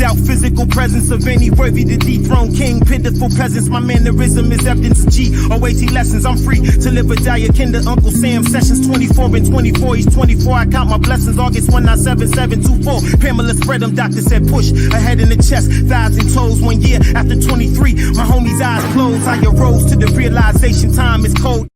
doubt physical presence of any worthy to dethrone king. Pitiful presence, my mannerism is evidence G. OAT lessons, I'm free to live or die akin to Uncle Sam. Sessions 24 and 24, he's 24. I count my blessings, August 197724. Pamela spread them, doctor said push. A head in the chest, thighs and toes. 1 year after 23, my homie's eyes closed. I arose to the realization time is cold.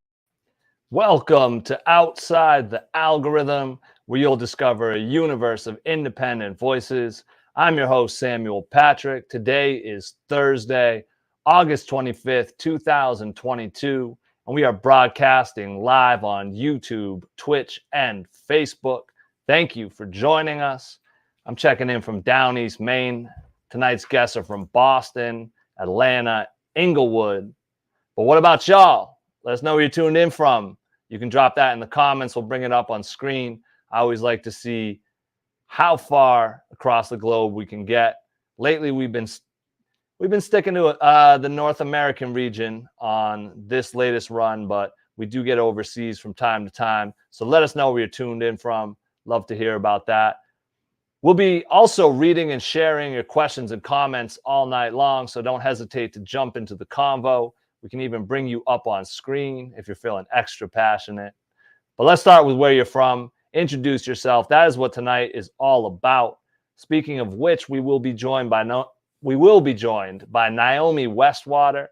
Welcome to Outside the Algorithm, where you'll discover a universe of independent voices. I'm your host, Samuel Patrick. Today is Thursday, August 25th, 2022, and we are broadcasting live on YouTube, Twitch, and Facebook. Thank you for joining us. I'm checking in from Down East Maine. Tonight's guests are from Boston, Atlanta, Inglewood. But what about y'all? Let us know where you're tuned in from. You can drop that in the comments. We'll bring it up on screen. I always like to see how far across the globe we can get. Lately, we've been sticking to the North American region on this latest run, but we do get overseas from time to time. So let us know where you're tuned in from. Love to hear about that. We'll be also reading and sharing your questions and comments all night long, so don't hesitate to jump into the convo. We can even bring you up on screen if you're feeling extra passionate. But let's start with where you're from. Introduce yourself. That is what tonight is all about. Speaking of which, we will be joined by Naomi Westwater,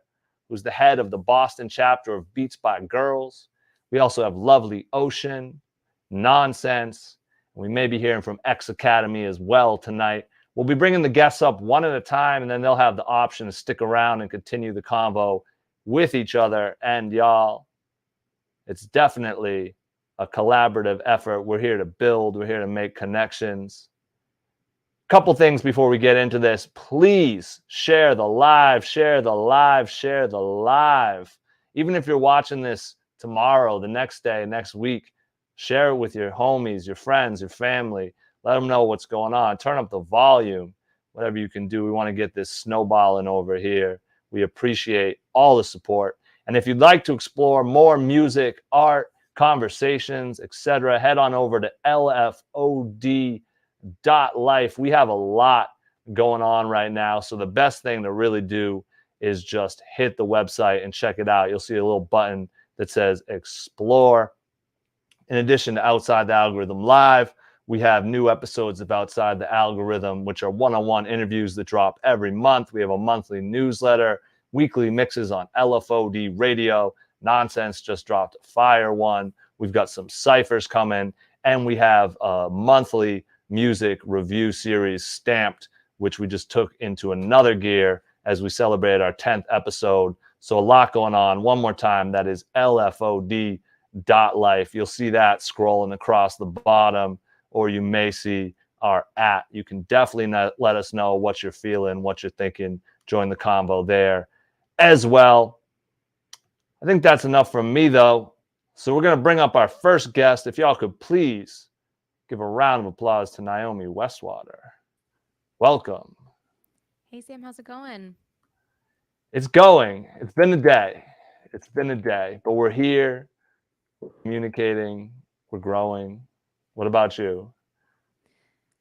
who's the head of the Boston chapter of Beats by Girls. We also have lovely Ocean, Nahncenz. We may be hearing from X Academy as well tonight. We'll be bringing the guests up one at a time, and then they'll have the option to stick around and continue the convo with each other and y'all. It's definitely a collaborative effort. We're here to build. We're here to make connections. Couple things before we get into this. Please share the live, share the live, share the live. Even if you're watching this tomorrow, the next day, next week, share it with your homies, your friends, your family. Let them know what's going on. Turn up the volume, whatever you can do. We want to get this snowballing over here. We appreciate all the support. And if you'd like to explore more music, art, conversations, etc., head on over to lfod.life. We have a lot going on right now. So the best thing to really do is just hit the website and check it out. You'll see a little button that says explore. In addition to Outside the Algorithm Live, we have new episodes of Outside the Algorithm, which are one-on-one interviews that drop every month. We have a monthly newsletter, weekly mixes on LFOD radio. Nahncenz just dropped a fire one. We've got some ciphers coming, and we have a monthly music review series, Stamped, which we just took into another gear as we celebrate our 10th episode. So a lot going on. One more time, that is lfod.life. You'll see that scrolling across the bottom, or you may see our @ You can definitely let us know what you're feeling, what you're thinking. Join the convo there as well. I think that's enough from me, though. So we're going to bring up our first guest. If y'all could please give a round of applause to Naomi Westwater. Welcome. Hey, Sam, how's it going? It's going. It's been a day. It's been a day, but we're here, we're communicating, we're growing. What about you?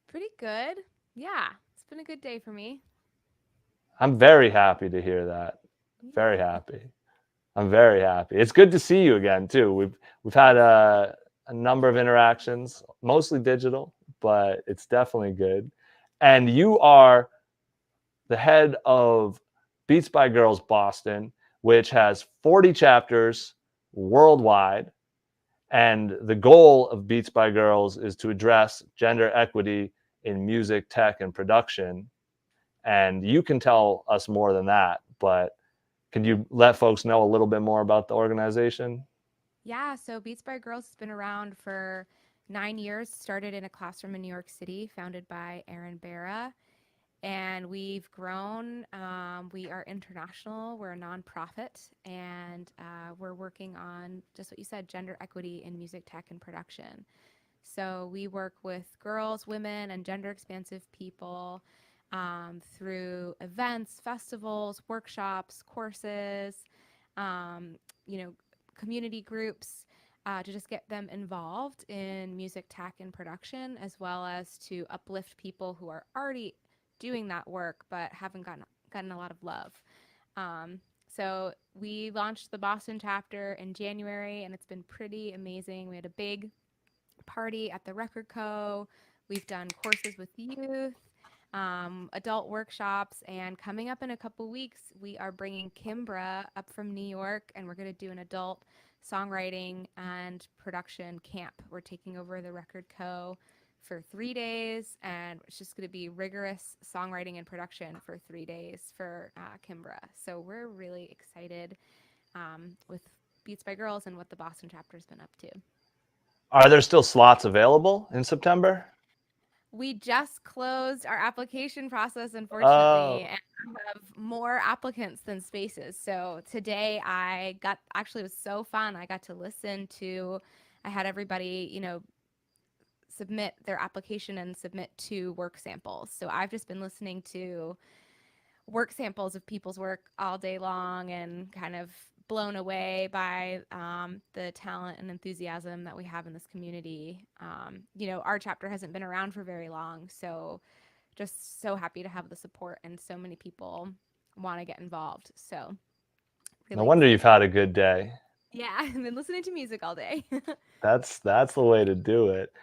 Pretty good. Yeah, it's been a good day for me. I'm very happy to hear that. Very happy. I'm very happy. It's good to see you again, too. We've had a number of interactions, mostly digital, but it's definitely good. And you are the head of Beats by Girls Boston, which has 40 chapters worldwide. And the goal of Beats by Girls is to address gender equity in music, tech, and production. And you can tell us more than that, but can you let folks know a little bit more about the organization? Yeah, so Beats by Girls has been around for 9 years, started in a classroom in New York City, founded by Aaron Barra. And we've grown. We are international. We're a nonprofit, and we're working on just what you said, gender equity in music, tech, and production. So we work with girls, women, and gender expansive people through events, festivals, workshops, courses, community groups to just get them involved in music, tech, and production, as well as to uplift people who are already doing that work, but haven't gotten a lot of love. So we launched the Boston chapter in January, and it's been pretty amazing. We had a big party at the Record Co. We've done courses with youth, adult workshops, and coming up in a couple weeks, we are bringing Kimbra up from New York, and we're going to do an adult songwriting and production camp. We're taking over the Record Co. for 3 days, and it's just going to be rigorous songwriting and production for 3 days for Kimbra. So we're really excited with Beats by Girls and what the Boston chapter's been up to. Are there still slots available in September? We just closed our application process, unfortunately, and we have more applicants than spaces. So today actually it was so fun. I got to I had everybody, submit their application and submit 2 work samples. So I've just been listening to work samples of people's work all day long and kind of blown away by the talent and enthusiasm that we have in this community. Our chapter hasn't been around for very long, so just so happy to have the support, and so many people want to get involved. So really no wonder you've had a good day. Yeah, I've been listening to music all day. That's the way to do it.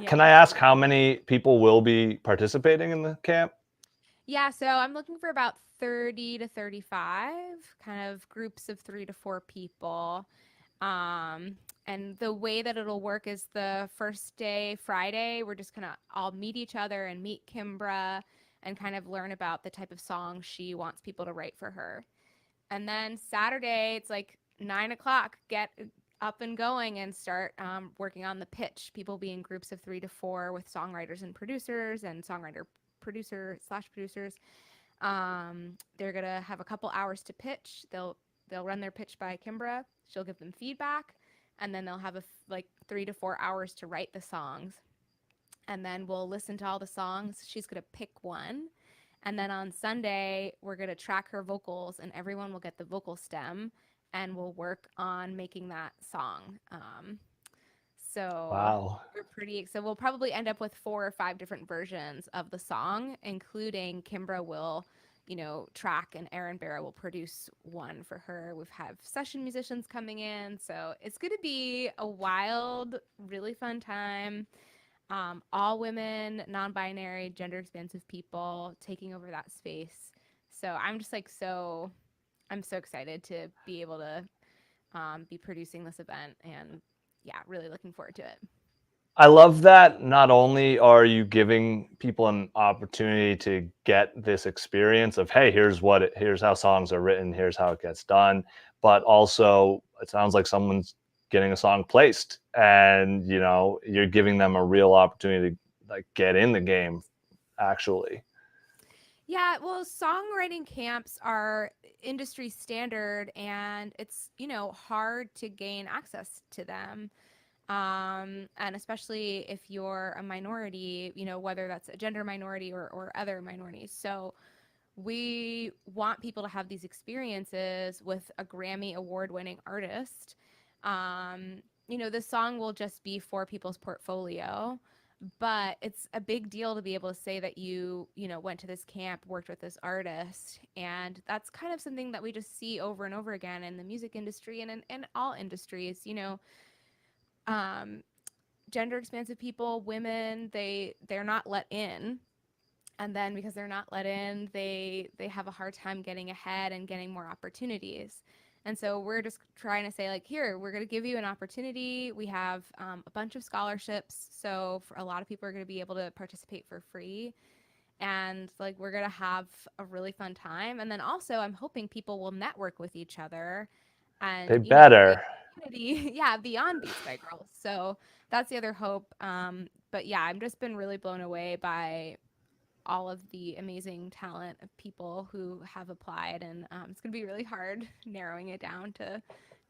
Can I ask how many people will be participating in the camp? Yeah, so I'm looking for about 30 to 35, kind of groups of 3 to 4 people. And the way that it'll work is the first day, Friday, we're just going to all meet each other and meet Kimbra and kind of learn about the type of song she wants people to write for her. And then Saturday, it's like 9 o'clock, get up and going and start working on the pitch. People be in groups of 3 to 4 with songwriters and producers and songwriter/producers. They're gonna have a couple hours to pitch. They'll run their pitch by Kimbra. She'll give them feedback, and then they'll have 3 to 4 hours to write the songs. And then we'll listen to all the songs. She's gonna pick one, and then on Sunday we're gonna track her vocals, and everyone will get the vocal stem, and we'll work on making that song. So wow. So we'll probably end up with 4 or 5 different versions of the song, including Kimbra will, track, and Aaron Barra will produce one for her. We've had session musicians coming in, so it's going to be a wild, really fun time. All women, non-binary, gender expansive people taking over that space. So I'm just I'm so excited to be able to be producing this event, and really looking forward to it. I love that not only are you giving people an opportunity to get this experience of, hey, here's how songs are written, here's how it gets done, but also it sounds like someone's getting a song placed, and you're giving them a real opportunity to get in the game, actually. Yeah, well, songwriting camps are industry standard, and it's hard to gain access to them. And especially if you're a minority, whether that's a gender minority or other minorities. So we want people to have these experiences with a Grammy award-winning artist. This song will just be for people's portfolio, but it's a big deal to be able to say that you went to this camp, worked with this artist. And that's kind of something that we just see over and over again in the music industry and in all industries. Gender expansive people, women, they're not let in, and then because they're not let in, they have a hard time getting ahead and getting more opportunities. And so we're just trying to say, here, we're going to give you an opportunity. We have a bunch of scholarships, so for a lot of people are going to be able to participate for free, and we're going to have a really fun time. And then also I'm hoping people will network with each other, and they better beyond Beats by Girls. So that's the other hope. But I've just been really blown away by all of the amazing talent of people who have applied, and it's gonna be really hard narrowing it down to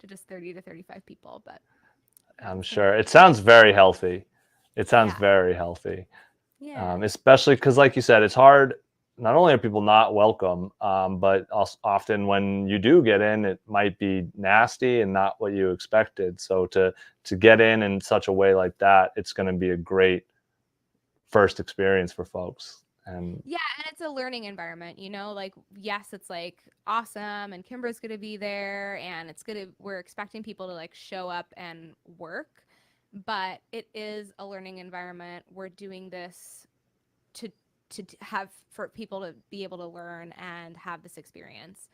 just 30 to 35 people, but I'm sure it sounds very healthy. Very healthy. Especially because, like you said, it's hard. Not only are people not welcome, but also often when you do get in, it might be nasty and not what you expected. So to get in such a way like that, it's going to be a great first experience for folks. And Yeah, and it's a learning environment, like yes, it's like awesome and Kimber's going to be there and we're expecting people to like show up and work, but it is a learning environment. We're doing this to have for people to be able to learn and have this experience.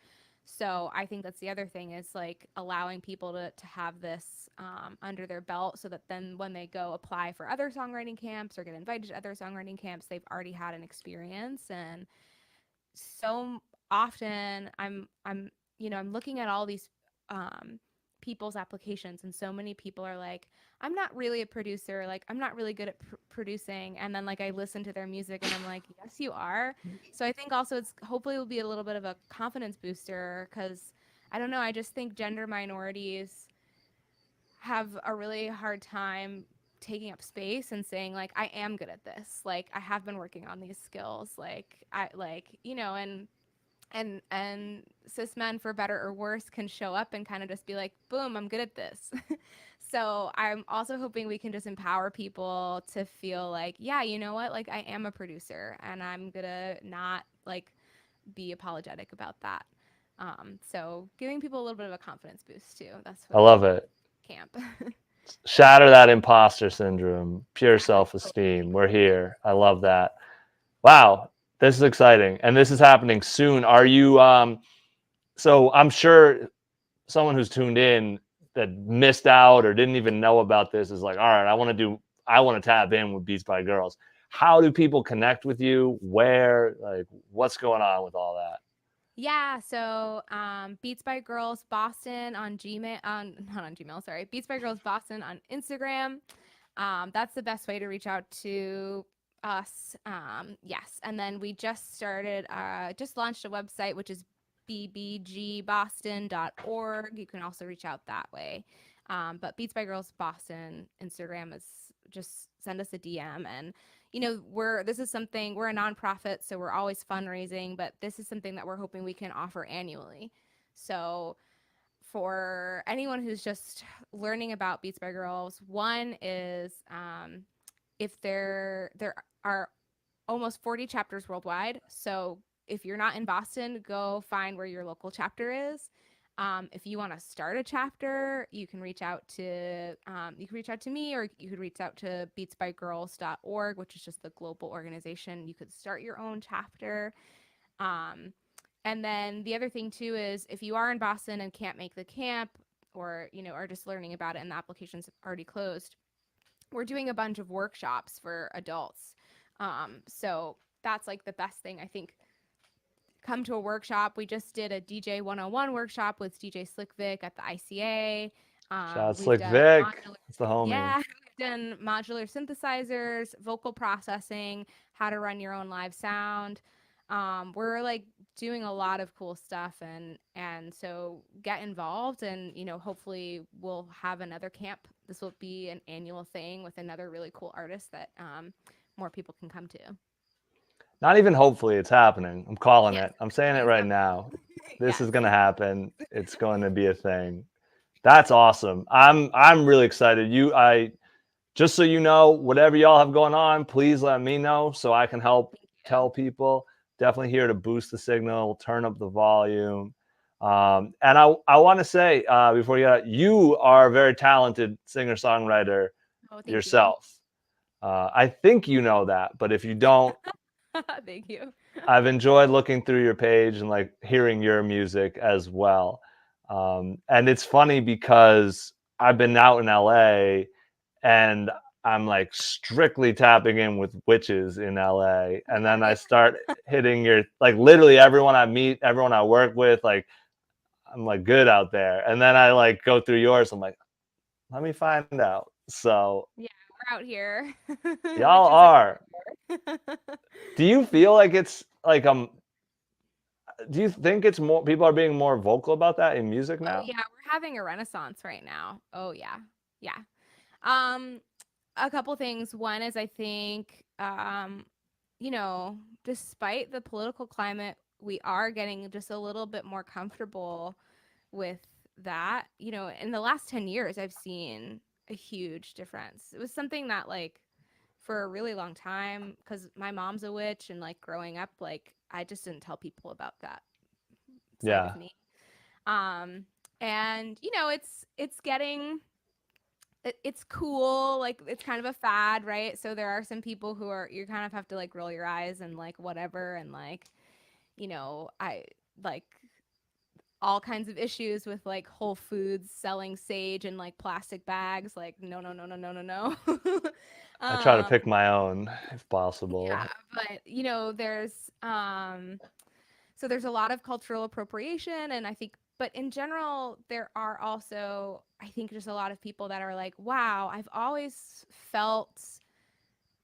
So I think that's the other thing is like allowing people to have this under their belt so that then when they go apply for other songwriting camps or get invited to other songwriting camps, they've already had an experience. And so often I'm looking at all these um, people's applications, and so many people are like, I'm not really a producer, like I'm not really good at producing, and then like I listen to their music and I'm like, yes you are. So I think also it's hopefully will be a little bit of a confidence booster because I don't know, I just think gender minorities have a really hard time taking up space and saying like I am good at this, like I have been working on these skills, like I like and cis men for better or worse can show up and kind of just be like boom, I'm good at this. So I'm also hoping we can just empower people to feel like yeah, you know what, like I am a producer and I'm gonna not like be apologetic about that. So giving people a little bit of a confidence boost too, that's I what I love hope it. camp. Shatter that imposter syndrome, pure Yeah, self-esteem. We're here. I love that. Wow, this is exciting, and this is happening soon. Are you? So I'm sure someone who's tuned in that missed out or didn't even know about this is like, all right, I want to tap in with Beats by Girls. How do people connect with you? Where? Like, what's going on with all that? yeah, so Beats by Girls Boston on Gmail, on not on Gmail, sorry, Beats by Girls Boston on Instagram. That's the best way to reach out to us. Yes, and then we just launched a website which is bbgboston.org. You can also reach out that way. But Beats by Girls Boston Instagram is just send us a DM. And we're a nonprofit, so we're always fundraising, but this is something that we're hoping we can offer annually. So for anyone who's just learning about Beats by Girls, one is if there are almost 40 chapters worldwide. So if you're not in Boston, go find where your local chapter is. If you want to start a chapter, you can reach out to me, or you could reach out to beatsbygirls.org, which is just the global organization. You could start your own chapter. Um, and then the other thing too is if you are in Boston and can't make the camp, or are just learning about it and the application's already closed, we're doing a bunch of workshops for adults. So that's like the best thing, I think. Come to a workshop. We just did a DJ 101 workshop with DJ Slick Vic at the ICA. Shout out We've Slick done Vic. modular, It's the homie. yeah, we've done modular synthesizers, vocal processing, how to run your own live sound. We're like doing a lot of cool stuff, and so get involved, and hopefully we'll have another camp. This will be an annual thing with another really cool artist that more people can come to. Not even hopefully, it's happening. I'm calling Yes, it. I'm saying it it's right happening. now. This is Yes. going to happen. It's going to be a thing. That's awesome. I'm really excited. I just so you know, whatever y'all have going on, please let me know so I can help Thank tell you. people. Definitely here to boost the signal, turn up the volume. And I want to say before you are a very talented singer songwriter Oh, thank you. yourself. I think you know that, but if you don't, Thank you. I've enjoyed looking through your page and like hearing your music as well. And it's funny because I've been out in LA and I'm like strictly tapping in with witches in LA. And then I start hitting your like literally everyone I meet, everyone I work with, like I'm like good out there. And then I like go through yours. I'm like, let me find out. So Yeah, we're out here. y'all Witches are are. everywhere. Do you feel like it's like do you think it's more people are being more vocal about that in music Oh now? yeah, we're having a renaissance right now. Oh yeah. Yeah. Um a couple things. One is I think despite the political climate, we are getting just a little bit more comfortable with that. In the last 10 years I've seen a huge difference. It was something that like for a really long time, because my mom's a witch, and like growing up, like I just didn't tell people about that side Yeah. of me. And it's getting it's cool, like it's kind of a fad, right? So there are some people who are, you kind of have to like roll your eyes and like whatever, and like I like all kinds of issues with like Whole Foods selling sage in like plastic bags. Like, no, no, no, no, no, no, no. I try to um, pick my own if possible. yeah, but so there's a lot of cultural appropriation, and I think, but in general, there are also, I think, just a lot of people that are like, wow, I've always felt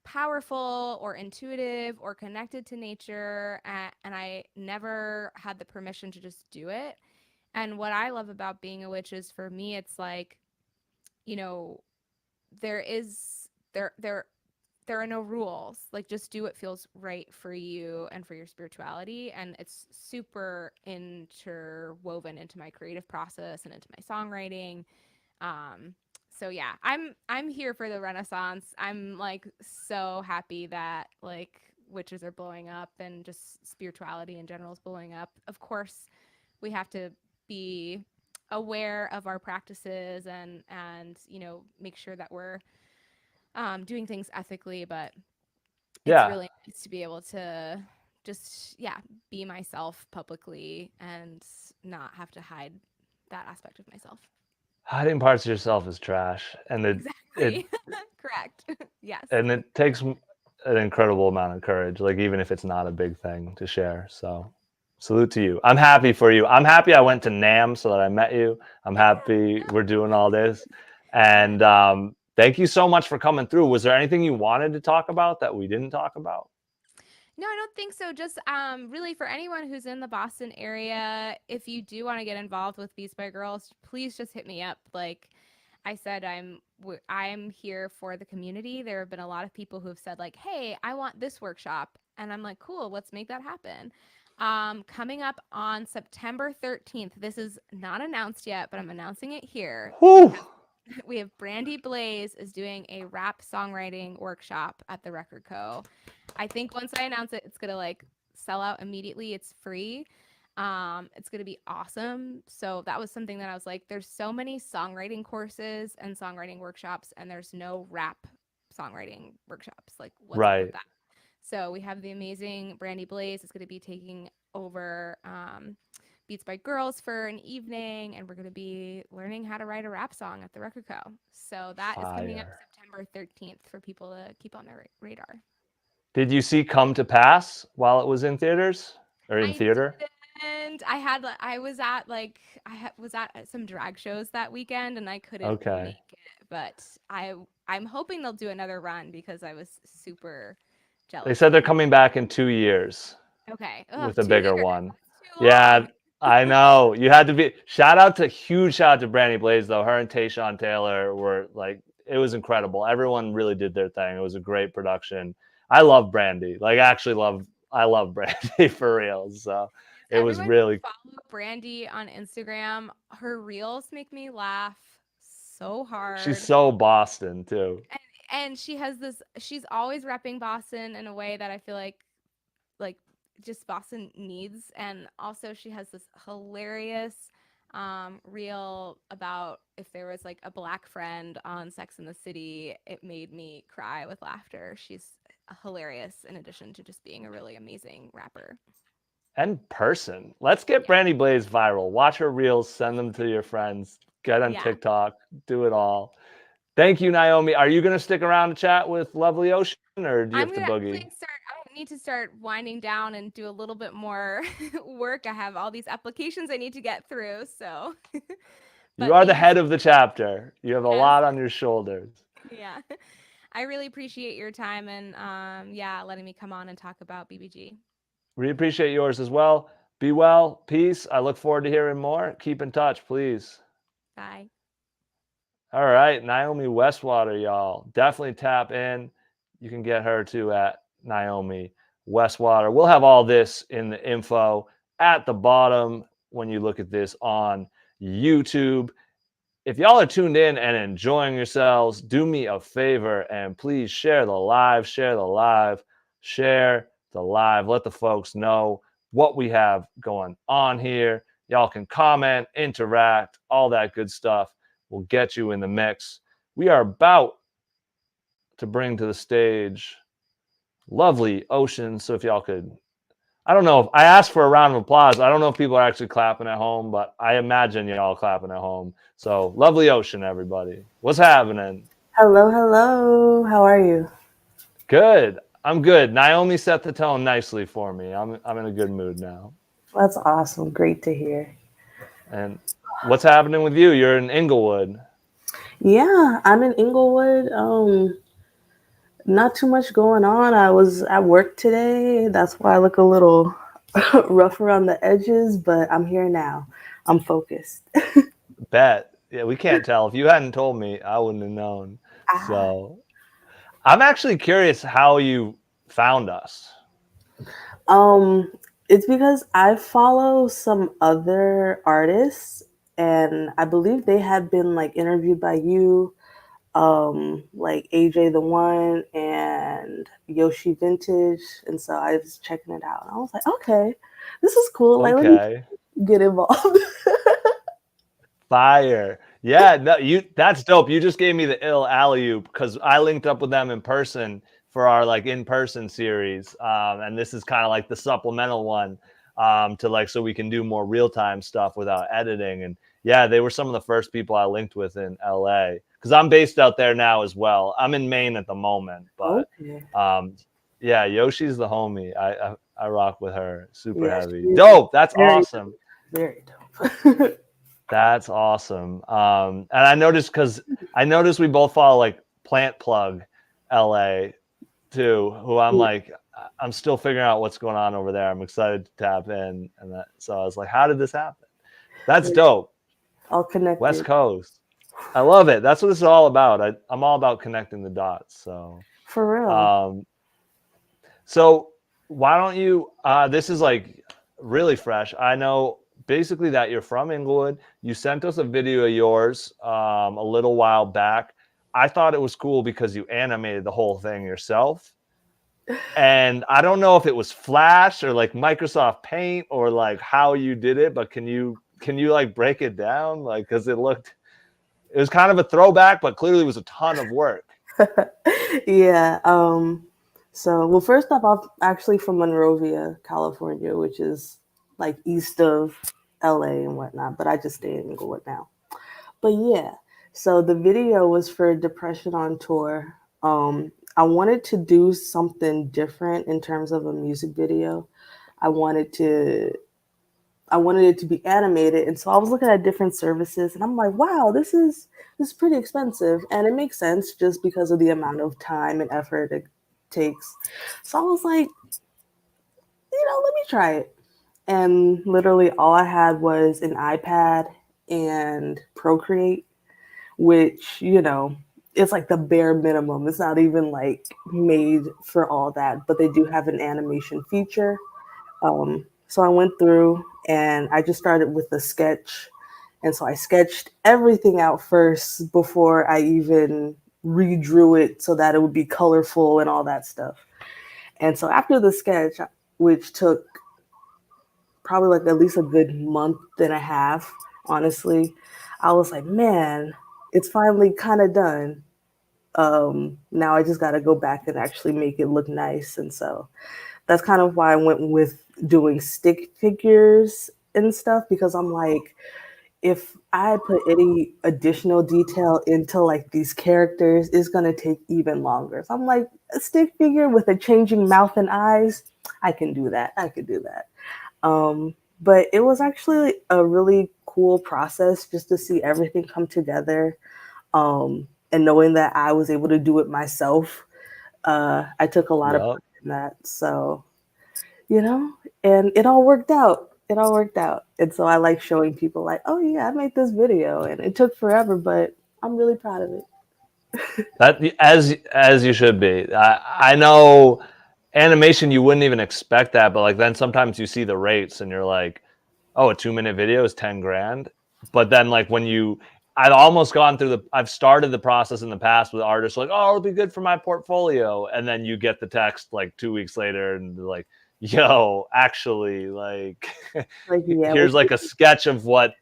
powerful or intuitive or connected to nature, and I never had the permission to just do it. And what I love about being a witch is, for me, it's like, you know, there is there are no rules. Like, just do what feels right for you and for your spirituality, and it's super interwoven into my creative process and into my songwriting. So yeah, I'm here for the Renaissance. I'm like so happy that like witches are blowing up and just spirituality in general is blowing up. Of course, we have to be aware of our practices and make sure that we're doing things ethically, but it's Yeah. really nice to be able to just, yeah, be myself publicly and not have to hide that aspect of myself. Hiding parts of yourself is trash, and it Exactly. Correct. Yes. and it takes an incredible amount of courage, like even if it's not a big thing to share. So salute to you. I'm happy for you. I'm happy I went to NAM so that I met you. I'm Yeah. happy we're doing all this. Yeah. And thank you so much for coming through. Was there anything you wanted to talk about that we didn't talk about? No, I don't think so. Just really, for anyone who's in the Boston area, if you do want to get involved with Beats by Girls, please just hit me up. Like I said, I'm here for the community. There have been a lot of people who have said like, "Hey, I want this workshop," and I'm like, "Cool, let's make that happen." Coming up on September 13th. This is not announced yet, but I'm announcing it here. Whew. We have Brandy Blaze is doing a rap songwriting workshop at the Record Co. I think once I announce it, it's gonna like sell out immediately. It's free. It's gonna be awesome. So that was something that I was like, there's so many songwriting courses and songwriting workshops, and there's no rap songwriting workshops. Like, what's up with Right. that? So we have the amazing Brandy Blaze is gonna be taking over Beats by Girls for an evening, and we're going to be learning how to write a rap song at the Record Co. So that is coming up Fire. September 13th for people to keep on their radar. Did you see Come to Pass while it was in theaters or in I theater? didn't. Was at some drag shows that weekend, and I couldn't Okay. make it. But I'm hoping they'll do another run because I was super They jealous said of they're them. coming back in 2 years Okay. Oh, with a 2 years. bigger one. That's too Yeah, long. I know. You had to be huge shout out to Brandy Blaze though. Her and Tayshawn Taylor were like, it was incredible. Everyone really did their thing. It was a great production. I love Brandy. Like I love Brandy for real. So it was Everyone should really, follow Brandy on Instagram. Her reels make me laugh so she's hard. so Boston too. And she's always repping Boston in a way that I feel like just Boston needs. And also she has this hilarious reel about if there was like a black friend on Sex and the City. It made me cry with laughter. She's hilarious in addition to just being a really amazing rapper. And person. Let's get Yeah. Brandy Blaze viral. Watch her reels, send them to your friends, get on Yeah. TikTok, do it all. Thank you, Naomi. Are you going to stick around to chat with Lovely Ocean or do you I'm have to gonna boogie? I need to start winding down and do a little bit more work. I have all these applications I need to get through. So, You but are the thank you. head of the chapter. You have a Yes. lot on your shoulders. Yeah. I really appreciate your time and yeah, letting me come on and talk about BBG. We appreciate yours as well. Be well. Peace. I look forward to hearing more. Keep in touch, please. Bye. All right. Naomi Westwater, y'all. Definitely tap in. You can get her too at Naomi Westwater. We'll have all this in the info at the bottom when you look at this on YouTube. if y'all are tuned in and enjoying yourselves, do me a favor and please share the live, share the live, share the live. Let the folks know what we have going on here. Y'all can comment, interact, all that good stuff. We'll get you in the mix. We are about to bring to the stage lovely Ocean. So if y'all could, I don't know if I asked for a round of applause. I don't know if people are actually clapping at home, but I imagine y'all clapping at home. So lovely Ocean, everybody. What's happening? Hello, hello. How are you? Good. I'm good. Naomi set the tone nicely for me. I'm in a good mood now. That's awesome. Great to hear. And what's happening with you? You're in Inglewood. Yeah, I'm in Inglewood. Not too much going on. I was at work today. That's why I look a little rough around the edges, but I'm here now. I'm focused. Bet. Yeah, we can't tell. If you hadn't told me, I wouldn't have known. So I'm actually curious how you found us. It's because I follow some other artists, and I believe they had been like interviewed by you, like AJ the One and Yoshi Vintage, and so I was checking it out, and I was like, okay, this is cool. Like, let me get involved. Fire. Yeah, no, that's dope. You just gave me the ill alley-oop because I linked up with them in person for our like in-person series. And this is kind of like the supplemental one to like so we can do more real-time stuff without editing. And yeah, they were some of the first people I linked with in LA because I'm based out there now as well. I'm in Maine at the moment, but yeah, Yoshi's the homie. I rock with her. Super heavy. Dope. That's awesome. Very dope. That's awesome. And I noticed we both follow like Plant Plug LA too, who I'm still figuring out what's going on over there. I'm excited to tap in. So I was like, how did this happen? That's dope. All connected. West Coast. I love it. That's what this is all about. I'm all about connecting the dots. So for real. So why don't you, this is like really fresh. I know basically that you're from Inglewood. You sent us a video of yours a little while back. I thought it was cool because you animated the whole thing yourself. And I don't know if it was Flash or like Microsoft Paint or like how you did it, but can you like break it down? Like, cause it was kind of a throwback, but clearly was a ton of work. Yeah. So, well, first off, I'm actually from Monrovia, California, which is like east of LA and whatnot, but I just stay in Inglewood now. But yeah, so the video was for Depression on Tour. I wanted to do something different in terms of a music video. I wanted it to be animated, and so I was looking at different services, and I'm like, wow, this is pretty expensive, and it makes sense just because of the amount of time and effort it takes. So I was like, let me try it. And literally all I had was an iPad and Procreate, which, it's like the bare minimum. It's not even like made for all that, but they do have an animation feature. So I went through and I just started with a sketch. And so I sketched everything out first before I even redrew it so that it would be colorful and all that stuff. And so after the sketch, which took probably like at least a good month and a half, honestly, I was like, man, it's finally kind of done. Now I just got to go back and actually make it look nice. And so that's kind of why I went with doing stick figures and stuff, because I'm like, if I put any additional detail into like these characters, it's going to take even longer. So I'm like, a stick figure with a changing mouth and eyes, I can do that. I could do that. But it was actually a really cool process just to see everything come together. And knowing that I was able to do it myself, I took a lot of pride in that. So, and it all worked out. And so I like showing people like, oh yeah, I made this video and it took forever, but I'm really proud of it. That as you should be. I know animation, you wouldn't even expect that, but like then sometimes you see the rates and you're like, oh, a 2-minute video is 10 grand. But then like when you I've almost gone through I've started the process in the past with artists like, oh, it'll be good for my portfolio. And then you get the text like 2 weeks later and they're like, yo, actually, like, Like, yeah, here's like a sketch of what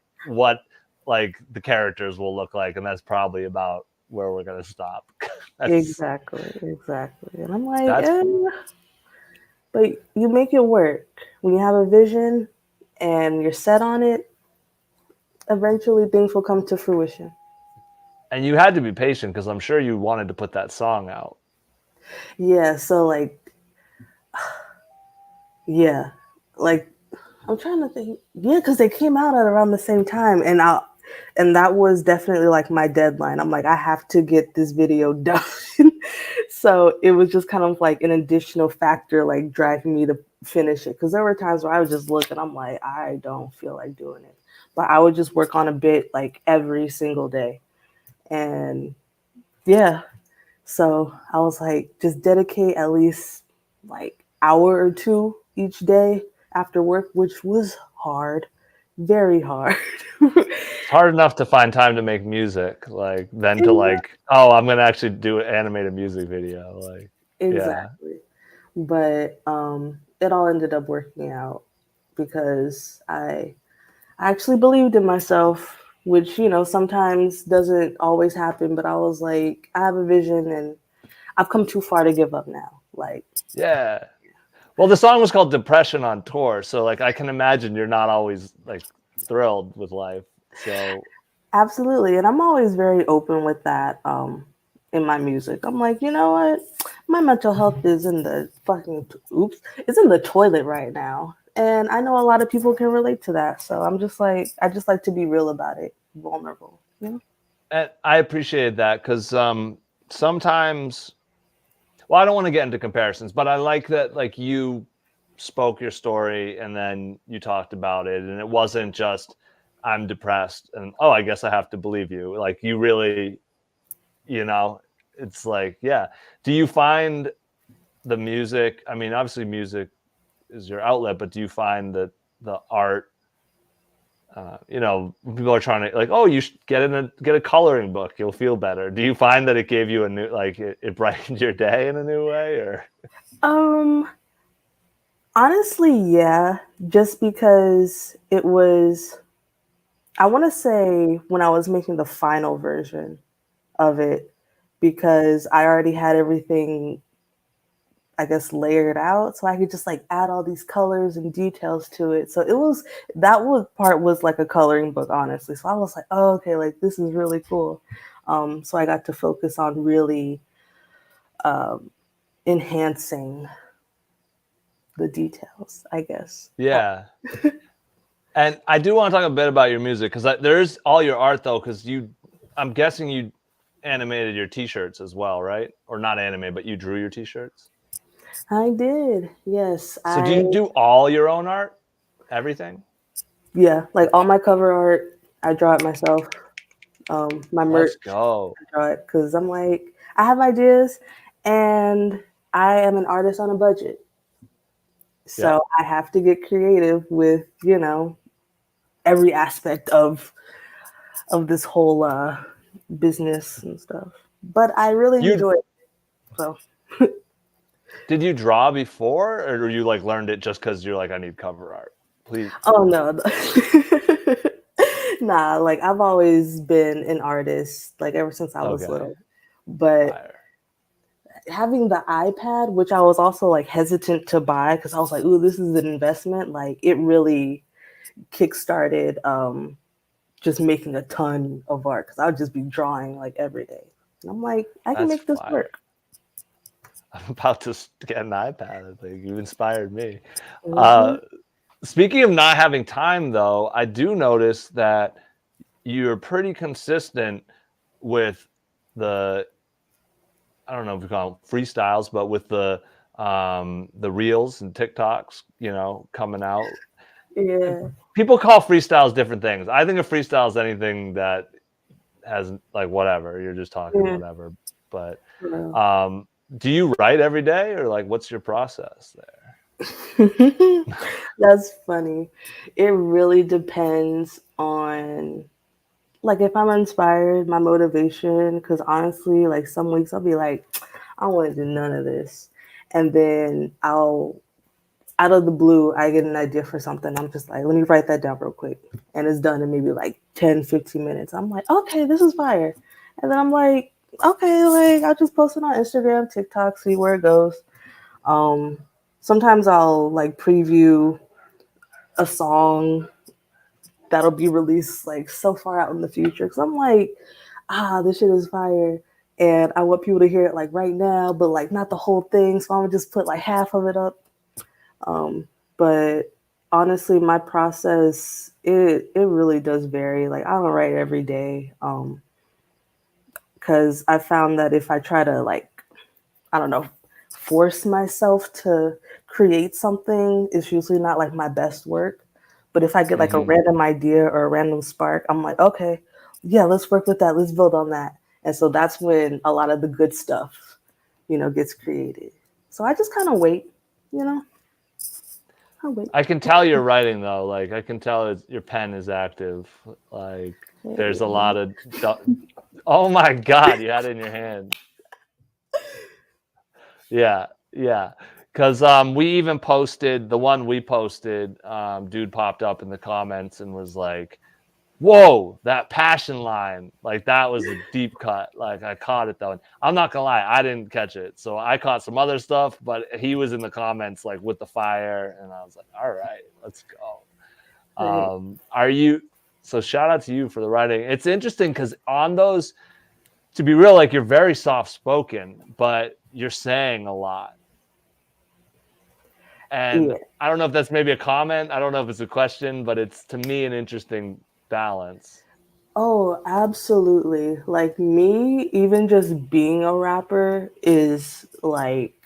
like the characters will look like. And that's probably about where we're going to stop. exactly. And I'm like, That's but you make it work. When you have a vision and you're set on it, eventually things will come to fruition. and you had to be patient because I'm sure you wanted to put that song out. Yeah, so like, yeah, like I'm trying to think. Yeah, because they came out at around the same time, and that was definitely like my deadline. I'm like, I have to get this video done. So it was just kind of like an additional factor, like driving me to finish it. Because there were times where I would just look and I'm like, I don't feel like doing it, but I would just work on a bit like every single day, and yeah. So I was like, just dedicate at least like hour or two each day after work, which was hard, very hard. It's hard enough to find time to make music, like then to like, oh, I'm gonna actually do an animated music video. Like, Exactly. But it all ended up working out because I actually believed in myself, which, you know, sometimes doesn't always happen. But I was like, I have a vision and I've come too far to give up now. Like, yeah. Well, the song was called Depression on Tour. So like, I can imagine you're not always like thrilled with life. So absolutely. And I'm always very open with that in my music. I'm like, you know what? My mental health is in the it's in the toilet right now. And I know a lot of people can relate to that. So I'm just like, I just like to be real about it, vulnerable. You know? and I appreciated that because sometimes, well, I don't want to get into comparisons, but I like that like you spoke your story and then you talked about it, and it wasn't just I'm depressed and oh, I guess I have to believe you. Like you really, you know, it's like, yeah. Do you find the music? I mean, obviously, music is your outlet, but do you find that the art? You know, people are trying to like, oh, you should get a coloring book. You'll feel better. Do you find that it gave you a new, like, it brightened your day in a new way, or? Honestly, yeah. Just because it was, I want to say when I was making the final version of it, because I already had everything, I guess, layered out, so I could just like add all these colors and details to it. So part was like a coloring book, honestly. So I was like, oh, okay, like this is really cool. So I got to focus on really enhancing the details, I guess. Yeah. And I do want to talk a bit about your music because there's all your art though, because I'm guessing you animated your T-shirts as well, right? Or not animated, but you drew your T-shirts. I did, yes. So do you do all your own art? Everything? Yeah, like all my cover art, I draw it myself. My merch, Let's go. I draw it because I'm like, I have ideas and I am an artist on a budget. So I have to get creative with, you know, every aspect of this whole business and stuff. But I really enjoy it. So did you draw before, or you like learned it just because you're like, I need cover art? Please. Oh no. Nah, like I've always been an artist, like ever since I was little. But having the iPad, which I was also like hesitant to buy because I was like, ooh, this is an investment. Like it really kickstarted just making a ton of art because I would just be drawing like every day. And I'm like, I can make this work. I'm about to get an iPad. I think you inspired me. Mm-hmm. Speaking of not having time, though, I do notice that you're pretty consistent with I don't know if we call them freestyles, but with the reels and TikToks, you know, coming out. Yeah. People call freestyles different things. I think a freestyle is anything that has like whatever. You're just talking whatever. But do you write every day, or like what's your process there? That's funny. It really depends on like if I'm inspired, my motivation, because honestly, like some weeks I'll be like, I don't want to do none of this. And then out of the blue, I get an idea for something. I'm just like, let me write that down real quick. And it's done in maybe like 10, 15 minutes. I'm like, okay, this is fire. And then I'm like, okay, like I'll just post it on Instagram, TikTok, see where it goes. Um, Sometimes I'll like preview a song that'll be released like so far out in the future. Cause I'm like, this shit is fire. And I want people to hear it like right now, but like not the whole thing. So I'm gonna just put like half of it up. But honestly, my process, it really does vary. Like I don't write every day. Cause I found that if I try to like, I don't know, force myself to create something, it's usually not like my best work. But if I get like a random idea or a random spark, I'm like, okay, yeah, let's work with that. Let's build on that. And so that's when a lot of the good stuff, gets created. So I just kind of wait, I wait. I can tell you're writing though. Like I can tell your pen is active. Like there's a lot of. Oh my God! You had it in your hand. Yeah. Because we even posted the one we posted. Dude popped up in the comments and was like, "Whoa, that passion line! Like that was a deep cut. Like I caught it though. And I'm not gonna lie, I didn't catch it. So I caught some other stuff, but he was in the comments like with the fire, and I was like, all right, let's go. Are you? So shout out to you for the writing. It's interesting because on those, to be real, like you're very soft spoken, but you're saying a lot. And I don't know if that's maybe a comment. I don't know if it's a question, but it's to me an interesting balance. Oh, absolutely. Like me, even just being a rapper is like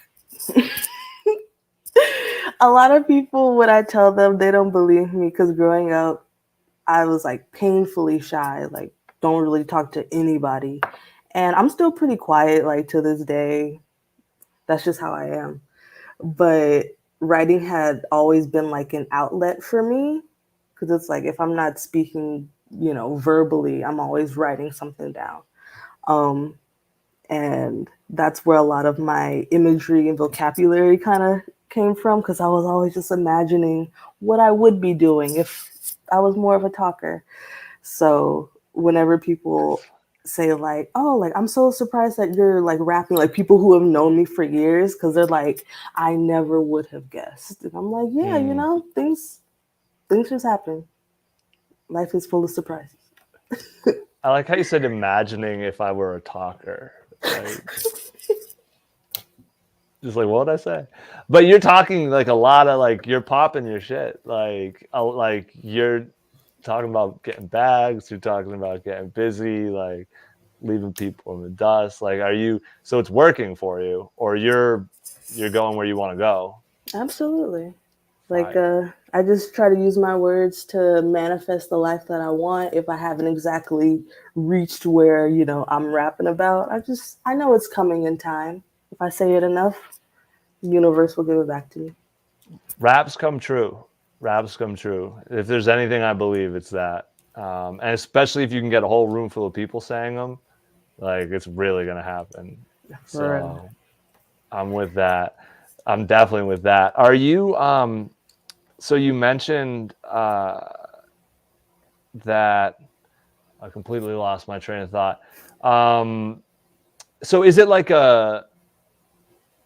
a lot of people, when I tell them, they don't believe me because growing up, I was like painfully shy, like don't really talk to anybody. And I'm still pretty quiet, like to this day. That's just how I am. But writing had always been like an outlet for me because it's like if I'm not speaking, verbally, I'm always writing something down. And that's where a lot of my imagery and vocabulary kind of came from because I was always just imagining what I would be doing if I was more of a talker. So whenever people say like, oh, like I'm so surprised that you're like rapping, like people who have known me for years, because they're like, I never would have guessed. And I'm like, yeah, things just happen. Life is full of surprises. I like how you said imagining if I were a talker. Like, just like, what did I say? But you're talking like a lot of like, you're popping your shit. Like you're talking about getting bags. You're talking about getting busy, like leaving people in the dust. Like, so it's working for you, or you're going where you want to go? Absolutely. Like, I just try to use my words to manifest the life that I want. If I haven't exactly reached where, I'm rapping about, I know it's coming in time. If I say it enough, the universe will give it back to me. Raps come true. If there's anything I believe, it's that. And especially if you can get a whole room full of people saying them, like it's really going to happen. So I'm with that. I'm definitely with that. Are you, so you mentioned that I completely lost my train of thought. So is it like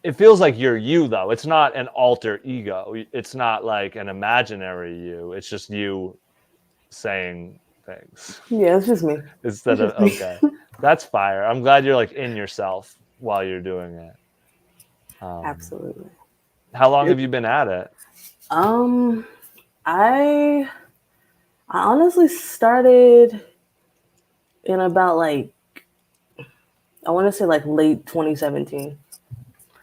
it feels like you're you though. It's not an alter ego. It's not like an imaginary you. It's just you saying things. Yeah, it's just me. Instead of, okay. That's fire. I'm glad you're like in yourself while you're doing it. Absolutely. How long have you been at it? I honestly started in about like, I want to say like late 2017.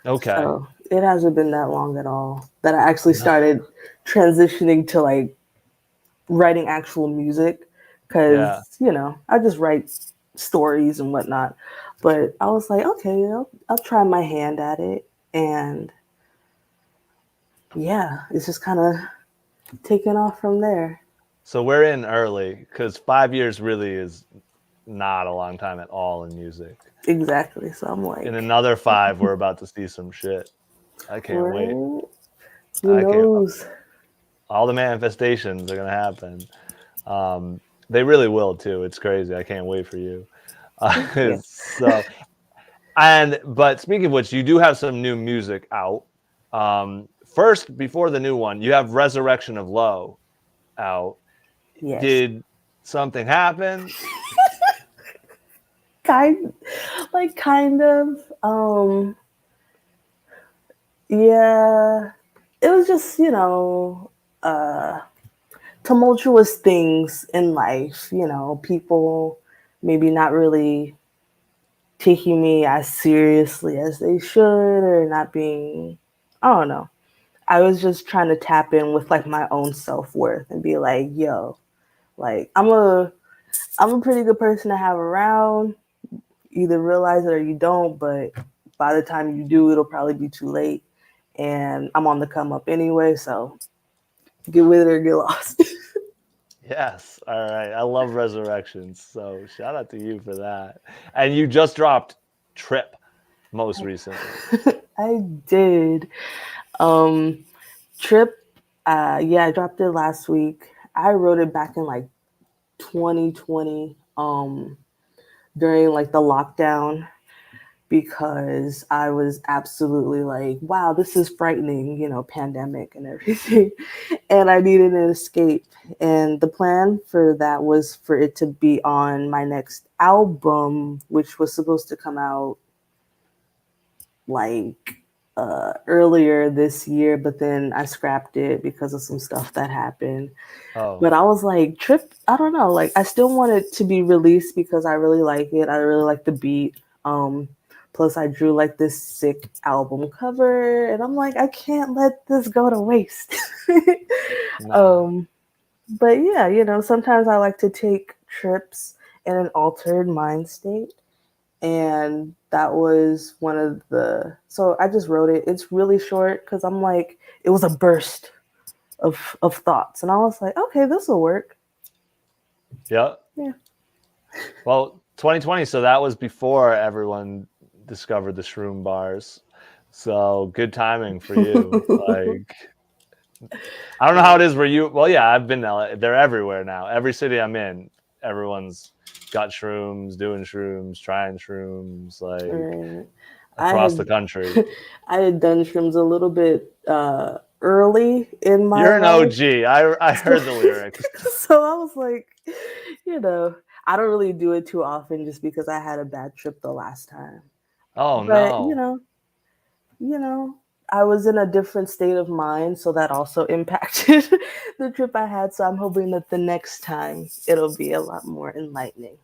Okay. So it hasn't been that long at all that I actually started transitioning to like writing actual music because, I just write stories and whatnot. But I was like, okay, I'll try my hand at it. And yeah, it's just kind of taken off from there. So we're in early because 5 years really is not a long time at all in music. Exactly. So I'm like, In another 5, we're about to see some shit. I can't wait. right? Who I can't. knows? All the manifestations are gonna happen. They really will too. It's crazy. I can't wait for you. Yeah. So, but speaking of which, you do have some new music out. First, before the new one, you have Resurrection of Low out. Yes. Did something happen? Kind of. Yeah. It was just, tumultuous things in life, people maybe not really taking me as seriously as they should, or not being, I don't know. I was just trying to tap in with like my own self-worth and be like, yo, like I'm a pretty good person to have around. Either realize it or you don't, but by the time you do, it'll probably be too late. And I'm on the come up anyway, so get with it or get lost. Yes. All right. I love Resurrections. So shout out to you for that. And you just dropped Trip most recently. I did. Trip, yeah, I dropped it last week. I wrote it back in like 2020, during like the lockdown, because I was absolutely like, wow, this is frightening, pandemic and everything. And I needed an escape. And the plan for that was for it to be on my next album, which was supposed to come out like earlier this year, but then I scrapped it because of some stuff that happened. Oh, But I was like, Trip, I don't know, like I still want it to be released because I really like it. I really like the beat. Plus I drew like this sick album cover, and I'm like, I can't let this go to waste. nah. But yeah, sometimes I like to take trips in an altered mind state. And that was one of so I just wrote it. It's really short because I'm like, it was a burst of thoughts. And I was like, okay, this will work. Yep. Yeah. Well, 2020. So that was before everyone discovered the shroom bars. So good timing for you. Like, I don't know how it is where you. Well, yeah, I've been there. They're everywhere now. Every city I'm in, everyone's got shrooms, doing shrooms, trying shrooms, like Right. across the country. I had done shrooms a little bit early in my You're an life. OG. I heard the lyrics. So I was like, I don't really do it too often just because I had a bad trip the last time. Oh But no. I was in a different state of mind, so that also impacted the trip I had. So I'm hoping that the next time it'll be a lot more enlightening.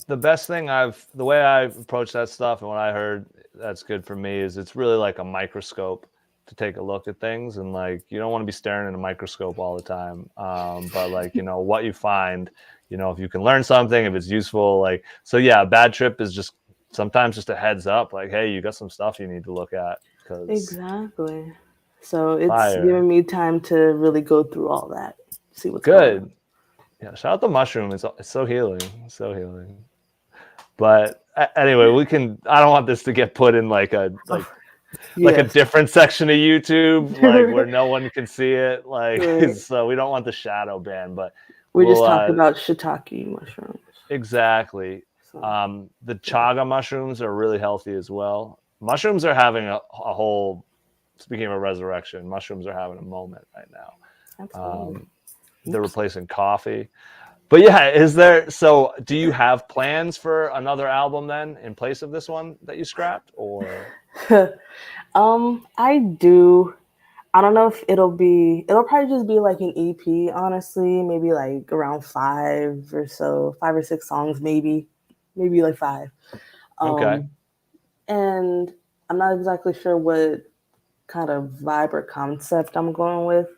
The best thing the way I've approached that stuff and what I heard that's good for me is it's really like a microscope to take a look at things, and like you don't want to be staring at a microscope all the time. But like what you find, if you can learn something, if it's useful, like so yeah, a bad trip is just sometimes just a heads up, like hey, you got some stuff you need to look at. Exactly. So it's Fire. giving me time to really go through all that, see what's Good. going on. Yeah, shout out the mushroom. It's so healing. So healing. But anyway, I don't want this to get put in like a different section of YouTube, like where no one can see it. Like Right. So we don't want the shadow ban, but We're just talking about shiitake mushrooms. Exactly. So. The chaga mushrooms are really healthy as well. Mushrooms are having a whole, speaking of a resurrection, mushrooms are having a moment right now. Absolutely. They're replacing coffee. But yeah, so do you have plans for another album then in place of this one that you scrapped, or? I do. I don't know if it'll probably just be like an EP, honestly, maybe like around 5 or 6 songs, maybe like 5. Okay. And I'm not exactly sure what kind of vibe or concept I'm going with,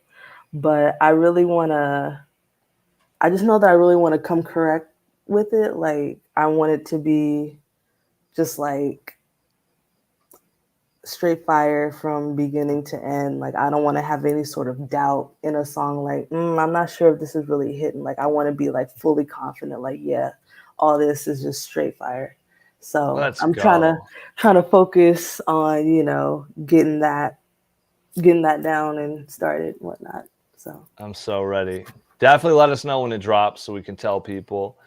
but I just know that I really want to come correct with it. Like I want it to be just like straight fire from beginning to end. Like, I don't want to have any sort of doubt in a song. Like, I'm not sure if this is really hitting. Like, I want to be like fully confident. Like, yeah, all this is just straight fire. So Let's I'm go. trying to focus on, you know, getting that down and started and whatnot. So I'm so ready. Definitely let us know when it drops so we can tell people.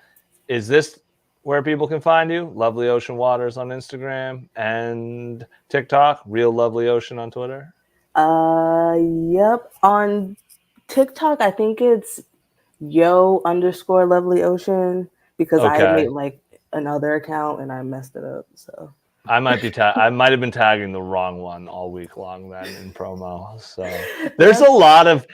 Is this where people can find you? Lovely Ocean Waters on Instagram and TikTok. Real Lovely Ocean on Twitter. yep. On TikTok, I think it's yo_lovely ocean because I Okay. made like another account and I messed it up. So I might be I might have been tagging the wrong one all week long then in promo. So there's a lot of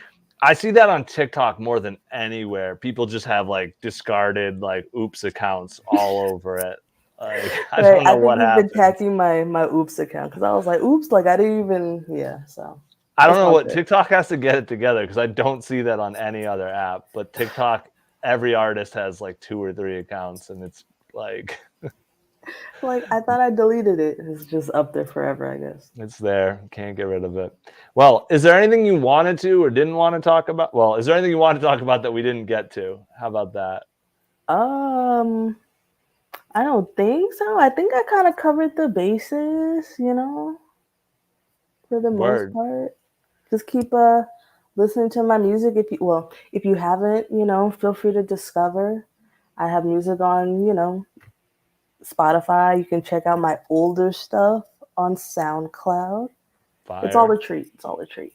I see that on TikTok more than anywhere. People just have like discarded like oops accounts all over it. Like I don't know what happened. I think you've been tagging my oops account because I was like, oops, like I didn't even so I don't know what TikTok has to get it together because I don't see that on any other app. But TikTok, every artist has like 2 or 3 accounts, and it's like like I thought I deleted it. It's just up there forever, I guess. It's there. Can't get rid of it. Well, is there anything you wanted to or didn't want to talk about? Well, is there anything you wanted to talk about that we didn't get to? How about that? I don't think so. I think I kind of covered the bases, you know, for the most part. Just keep listening to my music. If you haven't, you know, feel free to discover. I have music on, you know, Spotify. You can check out my older stuff on SoundCloud. Fire. It's all a treat. It's all a treat.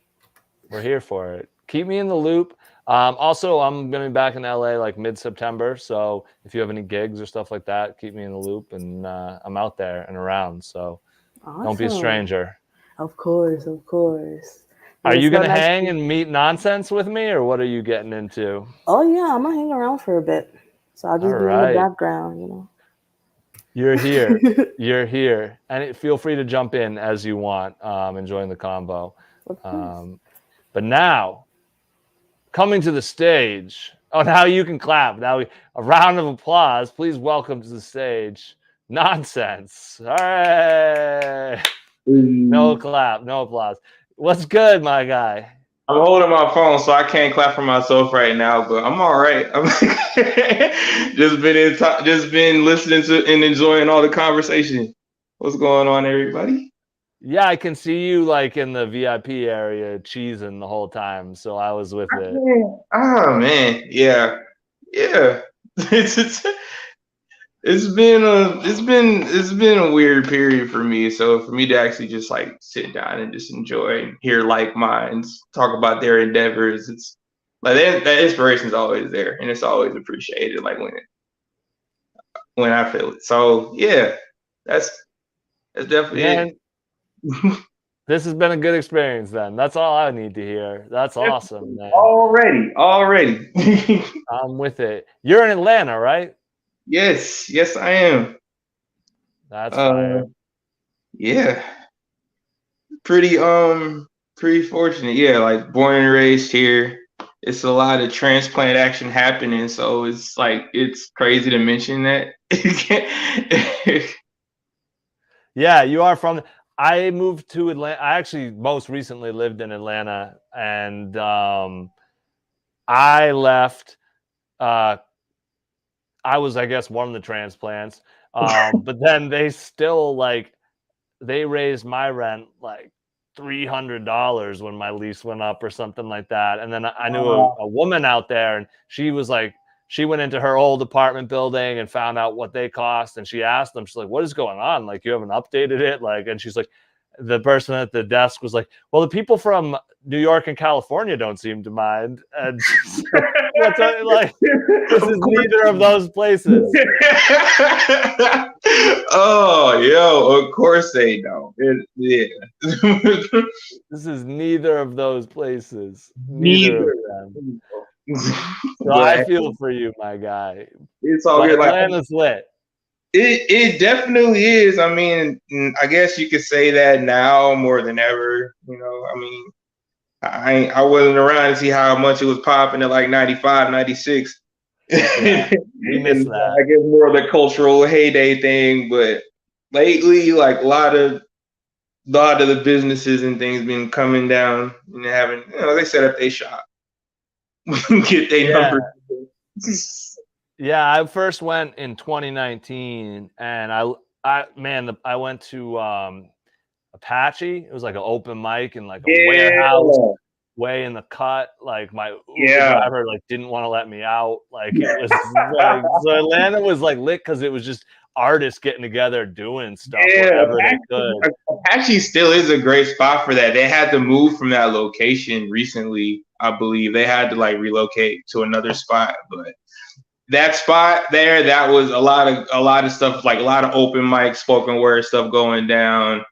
We're here for it. Keep me in the loop. Also, I'm going to be back in LA like mid-September. So if you have any gigs or stuff like that, keep me in the loop. And I'm out there and around. So Don't be a stranger. Of course, of course. Are you going to hang and meet Nonsense with me, or what are you getting into? Oh, yeah, I'm going to hang around for a bit. So I'll just be in the background, you know. You're here. You're here. And feel free to jump in as you want, enjoying the combo. But now, coming to the stage. Oh, now you can clap. Now, a round of applause. Please welcome to the stage, Nonsense. All right. No clap, no applause. What's good, my guy? I'm holding my phone, so I can't clap for myself right now, but I'm all right. I'm just been listening to and enjoying all the conversation. What's going on, everybody? Yeah, I can see you like in the VIP area cheesing the whole time, so I was with it. Oh man, yeah. It's been a weird period for me. So for me to actually just like sit down and just enjoy and hear like minds talk about their endeavors, it's like that inspiration is always there and it's always appreciated. Like when I feel it. So yeah, that's definitely it. This has been a good experience then. That's all I need to hear. That's awesome, man. Already. I'm with it. You're in Atlanta, right? Yes, I am. That's fire. Yeah. Pretty fortunate. Yeah, like born and raised here. It's a lot of transplant action happening, so it's like it's crazy to mention that. Yeah, you are from I moved to Atlanta. I actually most recently lived in Atlanta, and I left I was, I guess, one of the transplants. But then they still they raised my rent like $300 when my lease went up or something like that. And then I knew a woman out there, and she was like, she went into her old apartment building and found out what they cost. And she asked them, she's like, what is going on? Like, you haven't updated it? Like, and she's like, the person at the desk was like, well, the people from New York and California don't seem to mind. And like, this is neither of those places. Oh, yo, of course they don't. Yeah. This is neither of those places. Neither of them. So I feel for you, my guy. It's all good. Atlanta's lit. It definitely is. I mean, I guess you could say that now more than ever. You know, I mean, I wasn't around to see how much it was popping at like 95, 96. Yeah, we missed that. I guess more of the cultural heyday thing, but lately, like a lot of lot of the businesses and things been coming down and having, they set up their shop, get their numbers. Yeah, I first went in 2019, and I went to Apache. It was like an open mic in like a warehouse way in the cut. Like my Uber driver like didn't want to let me out. Like it was like, so Atlanta was like lit because it was just artists getting together doing stuff wherever they could. Apache still is a great spot for that. They had to move from that location recently, I believe. They had to like relocate to another spot, but that spot there, that was a lot of stuff, like a lot of open mic, spoken word stuff going down.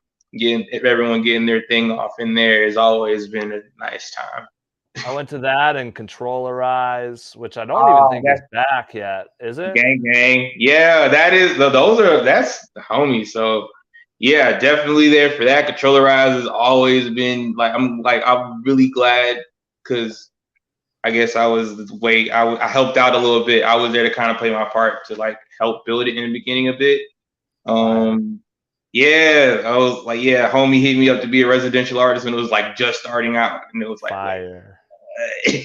Everyone getting their thing off in there has always been a nice time. I went to that and Controllerize, which I don't even think is back yet. Is it? Gang. Yeah, that's the homie. So yeah, definitely there for that. Controllerize has always been I'm really glad because I guess I helped out a little bit. I was there to kind of play my part to like help build it in the beginning a bit. Yeah, I was like, homie hit me up to be a residential artist when it was like just starting out, and it was like fire.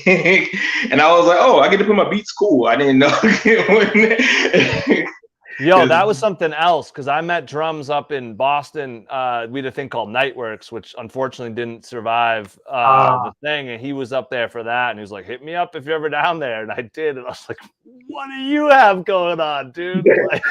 And I was like, oh, I get to put my beats. Cool. I didn't know. Yo, that was something else because I met drums up in Boston. We had a thing called Nightworks, which unfortunately didn't survive the thing. And he was up there for that. And he was like, hit me up if you're ever down there. And I did. And I was like, what do you have going on, dude? Like,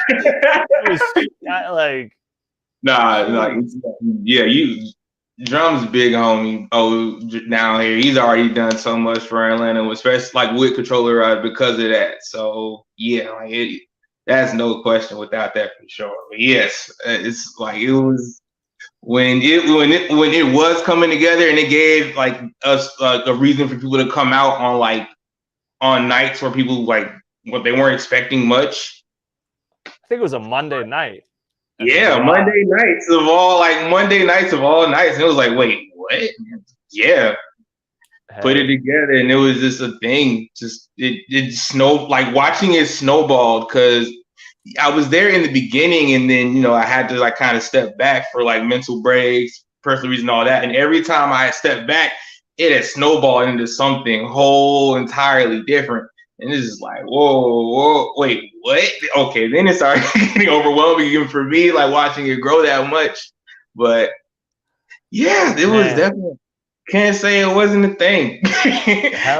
Drum's big homie. Oh, down here, he's already done so much for Atlanta, especially like with Controller because of that. So yeah, that's no question without that for sure. But yes, it's like it was when it was coming together, and it gave like us a reason for people to come out on nights where people like what they weren't expecting much. I think it was a Monday night. Yeah, Monday nights of all nights. And it was like, wait, what? Yeah. Put it together, and it was just a thing. Just it snowed, like watching it snowballed, because I was there in the beginning, and then I had to like kind of step back for like mental breaks, personal reason, all that. And every time I stepped back, it had snowballed into something whole entirely different. And it's just like, whoa, wait, what? Okay, then it started getting overwhelming even for me, like watching it grow that much. But yeah, it was definitely, can't say it wasn't a thing.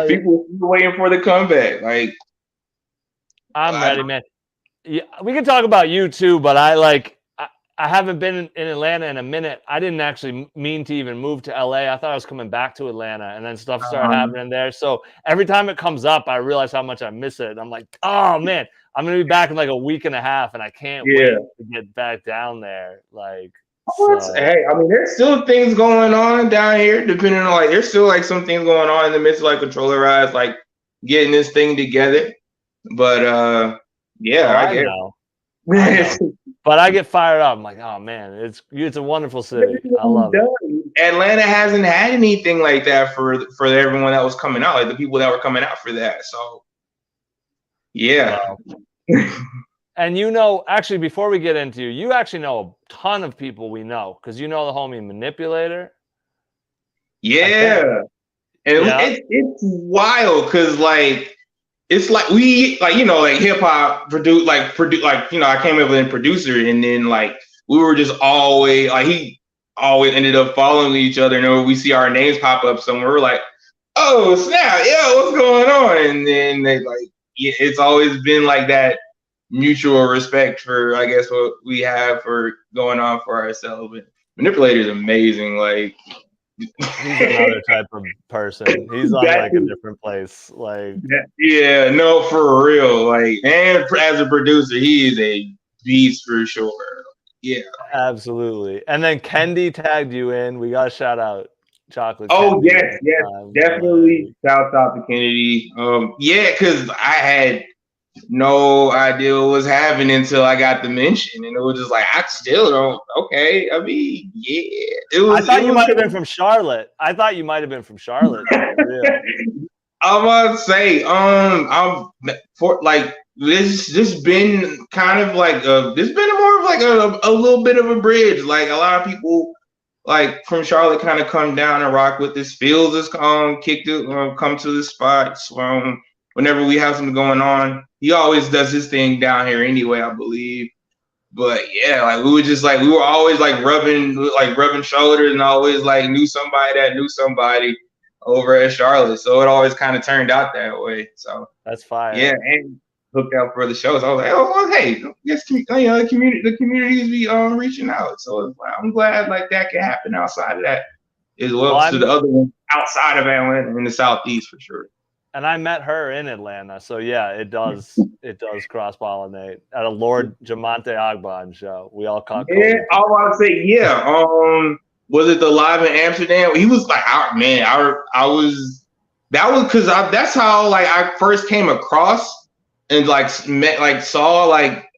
People were waiting for the comeback. Like, I'm ready, man. Yeah, we can talk about you too, but I haven't been in Atlanta in a minute. I didn't actually mean to even move to LA. I thought I was coming back to Atlanta, and then stuff started happening there. So every time it comes up, I realize how much I miss it. I'm like, oh man, I'm gonna be back in like a week and a half, and I can't wait to get back down there. Like, hey, I mean, there's still things going on down here. Depending on there's still like some things going on in the midst of like Controllerize, like getting this thing together. But I know. But I get fired up. I'm like, oh man, it's a wonderful city. I love it. Atlanta hasn't had anything like that for everyone that was coming out, like the people that were coming out for that. So yeah. Wow. And actually, before we get into you actually know a ton of people we know, because the homie Manipulator. Yeah. And it's wild because it's like we like hip hop produce I came up with a producer, and then like we were just always like he always ended up following each other, and we see our names pop up somewhere, we're like, oh snap, yeah, what's going on? And then they it's always been like that mutual respect for I guess what we have for going on for ourselves. But Manipulator is amazing. Like, he's another type of person. He's on like a different place. Like, yeah, no, for real. Like, and as a producer, he is a beast for sure. Yeah, absolutely. And then Kendi tagged you in. We got to shout out Chocolate. Oh Kendi. yes, definitely. Shout out to Kennedy. Yeah, because I had no idea what was happening until I got the mention, and it was just like I still don't. Okay, I mean, yeah, it was. I thought you might have been from Charlotte. Yeah. I'm gonna say, I'm for like this been kind of like this been more of like a little bit of a bridge. Like a lot of people like from Charlotte kind of come down and rock with this. Fields is come to the spots. Whenever we have something going on, he always does his thing down here anyway, I believe. But yeah, like we were always like rubbing shoulders, and always like knew somebody that knew somebody over at Charlotte. So it always kind of turned out that way. So That's fire. yeah, and hooked out for the shows. I was like, oh well, hey, yes, the communities be reaching out. So I'm glad like that can happen outside of that as well. To the other one outside of Atlanta in the Southeast for sure. And I met her in Atlanta, so yeah, it does cross pollinate at a Lord Jamonte Ogbon show. We all caught. Yeah, I want to say yeah. Was it the Live in Amsterdam? He was like, I was. That was because that's how like I first came across and like saw like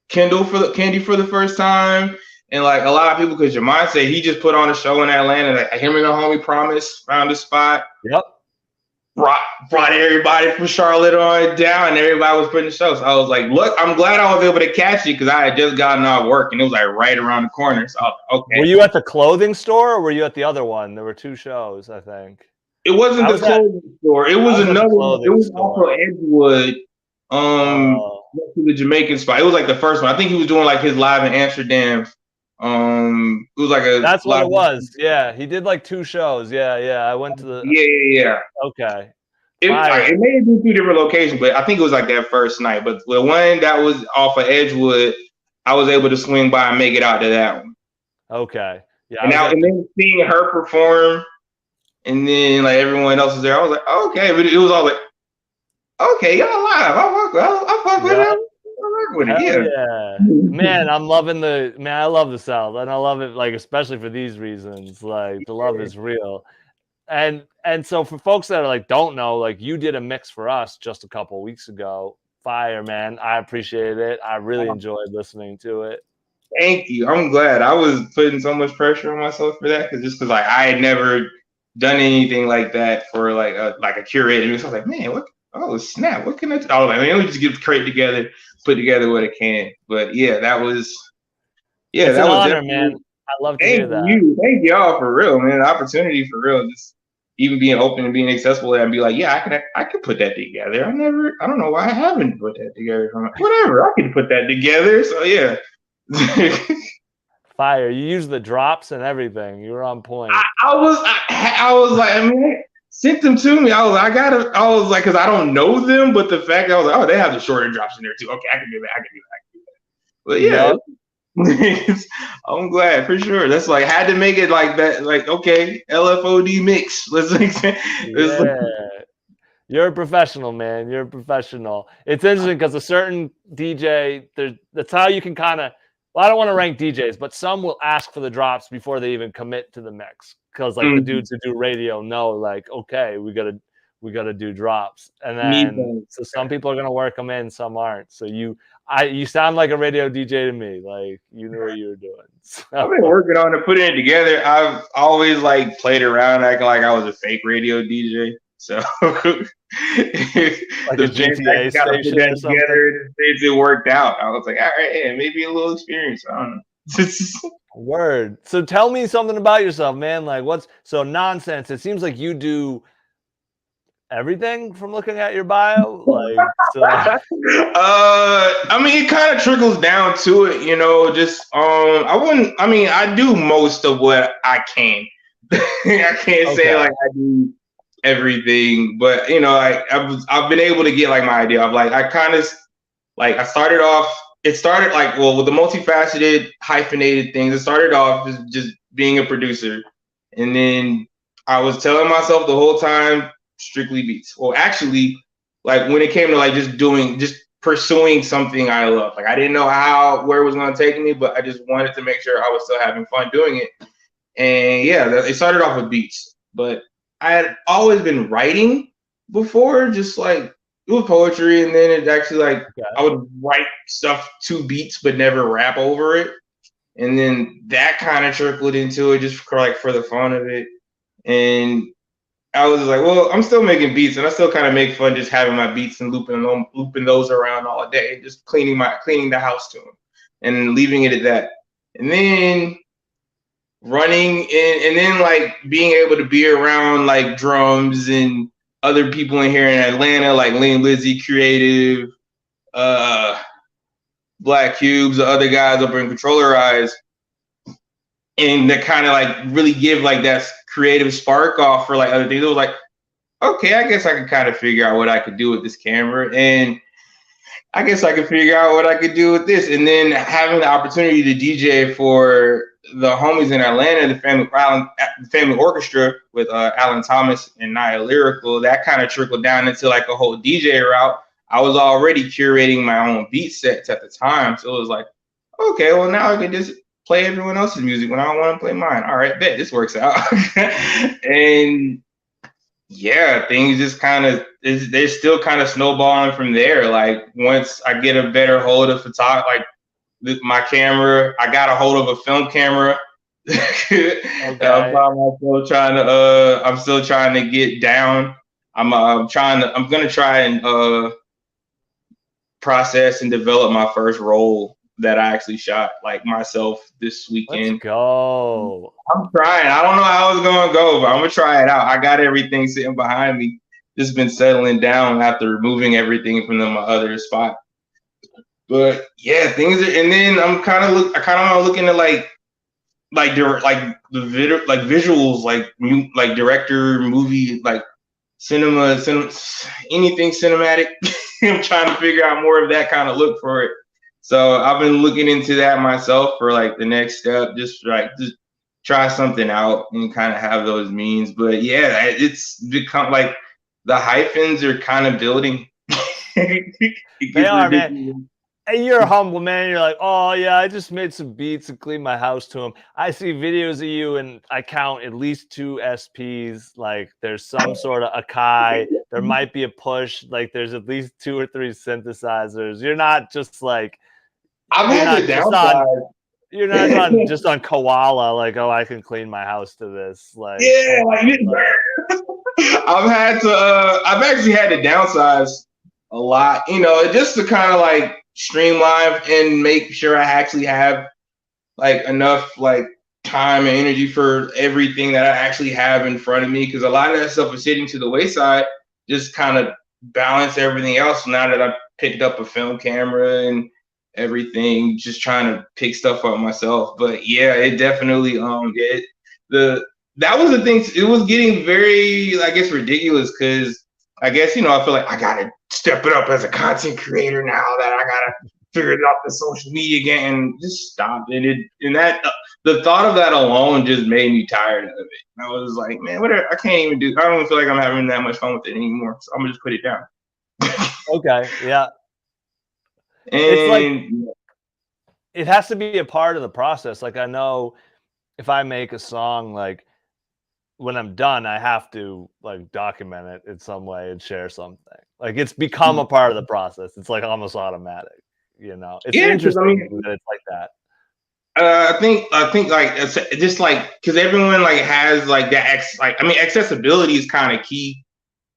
Candy for the first time, and like a lot of people because Jamonte said he just put on a show in Atlanta. Like him and the homie Promise found a spot. Yep. Brought everybody from Charlotte on down, and everybody was putting the show. So I was like, look, I'm glad I was able to catch it because I had just gotten off work, and it was like right around the corner. So I was like, okay. Were you at the clothing store, or were you at the other one? There were two shows, I think. It wasn't the clothing store. It was another one. It was also Edgewood, next to the Jamaican spot. It was like the first one. I think he was doing like his Live in Amsterdam. It was like a. That's what it was. Yeah, he did like two shows. Yeah. I went to the. Yeah. Okay. It may have been two different locations, but I think it was like that first night. But the one that was off of Edgewood, I was able to swing by and make it out to that one. Okay. Yeah. And then seeing her perform, and then like everyone else was there, I was like, okay. But it was all like, okay, y'all live. I fuck with them. Yeah, man, I love the South, and I love it like especially for these reasons. Like the love is real, and so for folks that are like don't know, like you did a mix for us just a couple of weeks ago. Fire, man! I appreciated it. I really enjoyed listening to it. Thank you. I'm glad. I was putting so much pressure on myself for that because like I had never done anything like that for like a curated. And so I was like, man, what? Oh snap! What can I? I was like, let me just get the crate together. Put together what I can, but yeah, that was it's an honor, man. I love to hear that. Thank y'all for real, man. The opportunity for real, just even being open and being accessible and be like, yeah, I could put that together. I don't know why I haven't put that together. Whatever, I can put that together. So yeah. Fire! You used the drops and everything. You were on point. I was like, I mean. Sent them to me. I was like, because I don't know them, but the fact that I was like, oh, they have the shorter drops in there too. Okay, I can do that. But yeah, I'm glad for sure. That's like had to make it like that. Like okay, LFOD mix. You're a professional, man. You're a professional. It's interesting because a certain DJ, that's how you can kind of. Well, I don't want to rank DJs, but some will ask for the drops before they even commit to the mix. Because like the dudes who do radio know, like, okay, we gotta do drops, and then so some people are gonna work them in, some aren't. So you sound like a radio DJ to me, like you knew what you were doing. So. I've been working on it, putting it together. I've always like played around, acting like I was a fake radio DJ. So like a GTA station or something. It worked out. I was like, all right, yeah, maybe a little experience. I don't know. Word. So tell me something about yourself, man. Like so nahncenz? It seems like you do everything from looking at your bio. Like so. I mean, it kind of trickles down to it, you know, just I do most of what I can. I can't say like I do everything, but you know, I've been able to get like my idea of like I started off. It started like with the multifaceted hyphenated things. It started off as just being a producer, and then I was telling myself the whole time strictly beats. Well, actually, like when it came to like just pursuing something I love. Like I didn't know where it was going to take me, but I just wanted to make sure I was still having fun doing it. And yeah, it started off with beats, but I had always been writing before, just like. It was poetry, and then it actually I would write stuff to beats but never rap over it, and then that kind of trickled into it just for the fun of it. And I was like, well, I'm still making beats, and I still kind of make fun just having my beats and looping those around all day, just cleaning the house to them, and leaving it at that. And then running and then like being able to be around like drums and other people in here in Atlanta, like Lean Lizzy, Creative, Black Cubes, the other guys up in Controller Eyes, and that kind of like really give like that creative spark off for like other things. It was like, okay, I guess I could kind of figure out what I could do with this camera, and I guess I could figure out what I could do with this. And then having the opportunity to DJ for the homies in Atlanta, the family orchestra with Alan Thomas and Naya Lyrical, that kind of trickled down into like a whole DJ route. I was already curating my own beat sets at the time, so it was like, okay, well now I can just play everyone else's music when I don't want to play mine. All right, bet this works out. And yeah, things just kind of they're still kind of snowballing from there. Like once I get a better hold of photography, like my camera, I got a hold of a film camera. Okay. I'm still trying to get down. I'm gonna try and process and develop my first roll that I actually shot like myself this weekend. Let's go. I'm trying. I don't know how it's gonna go, but I'm gonna try it out. I got everything sitting behind me. Just been settling down after removing everything from my other spot. But yeah, things are, and then I kind of looking at like the video, like visuals, like director, movie, like cinema, anything cinematic. I'm trying to figure out more of that kind of look for it. So I've been looking into that myself for like the next step, just try something out and kind of have those means. But yeah, it's become like the hyphens are kind of building. They are, man. And you're a humble man. You're like, oh yeah, I just made some beats and cleaned my house to them. I see videos of you and I count at least 2 SPs. Like there's some sort of Akai. There might be a push. Like there's at least 2 or 3 synthesizers. You're not just like, you're not just on Koala, like, oh, I can clean my house to this. Like, yeah, I've actually had to downsize a lot, just to kind of like streamline and make sure I actually have like enough like time and energy for everything that I actually have in front of me. Because a lot of that stuff is sitting to the wayside, just kind of balance everything else. Now that I've picked up a film camera and everything, just trying to pick stuff up myself. But yeah, it definitely that was the thing. It was getting very, I guess, ridiculous because I guess I feel like I gotta step it up as a content creator now that I gotta figure out the social media game and just stop it. The thought of that alone just made me tired of it. And I was like, man, whatever. I can't even do. I don't feel like I'm having that much fun with it anymore. So I'm gonna just put it down. Okay, yeah. And it's like it has to be a part of the process. Like I know if I make a song, like when I'm done, I have to like document it in some way and share something. Like it's become a part of the process. It's like almost automatic. It's interesting that it's like that. I think like it's just like because everyone like has like that accessibility is kind of key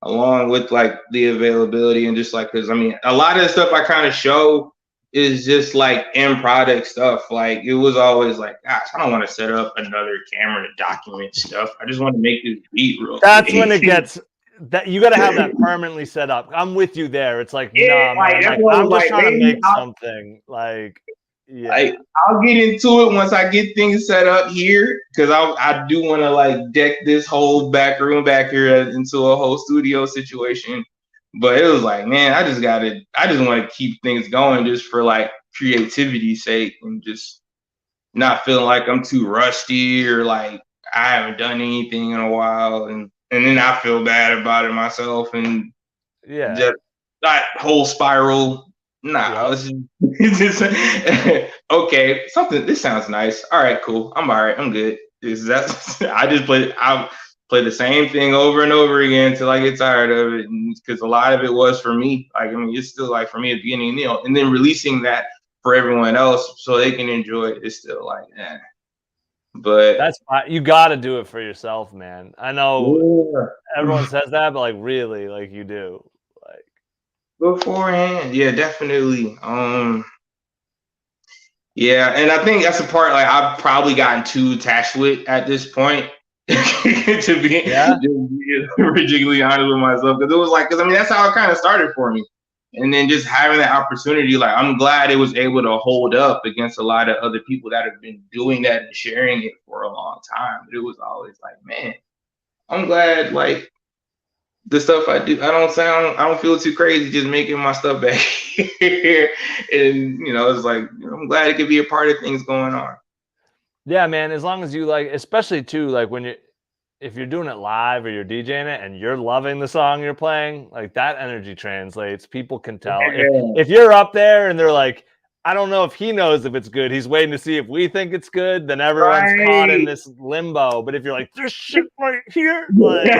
along with like the availability and just like because a lot of the stuff I kind of show is just like end product stuff. Like it was always like, gosh, I don't want to set up another camera to document stuff. I just want to make this beat real. That's quick. When it gets that you got to have that permanently set up. I'm with you there. It's like, yeah, I'm just trying to make something like. Yeah, like, I'll get into it once I get things set up here because I do want to like deck this whole back room back here into a whole studio situation. But it was like, man, I just want to keep things going just for like creativity's sake and just not feeling like I'm too rusty or like I haven't done anything in a while and then I feel bad about it myself and yeah, just that whole spiral. Nah, it's just okay. This sounds nice. All right, cool. I'm all right. I'm good. I play the same thing over and over again until I get tired of it. Because a lot of it was for me. Like, it's still like for me at the beginning, and then releasing that for everyone else so they can enjoy it is still like, But that's you got to do it for yourself, man. I know everyone says that, but like really, like you do. Beforehand, yeah, definitely. Yeah, and I think that's the part like I've probably gotten too attached with at this point to be Yeah. ridiculously honest with myself because it was like because I mean that's how it kind of started for me, and then just having that opportunity, like I'm glad it was able to hold up against a lot of other people that have been doing that and sharing it for a long time. But it was always like, man, I'm glad like the stuff I do, I don't feel too crazy just making my stuff back here. And, it's like, I'm glad it could be a part of things going on. Yeah, man. As long as you like, especially too, like if you're doing it live or you're DJing it and you're loving the song you're playing, like that energy translates. People can tell. If you're up there and they're like, I don't know if he knows if it's good. He's waiting to see if we think it's good. Then everyone's caught in this limbo. But if you're like, there's shit right here, like,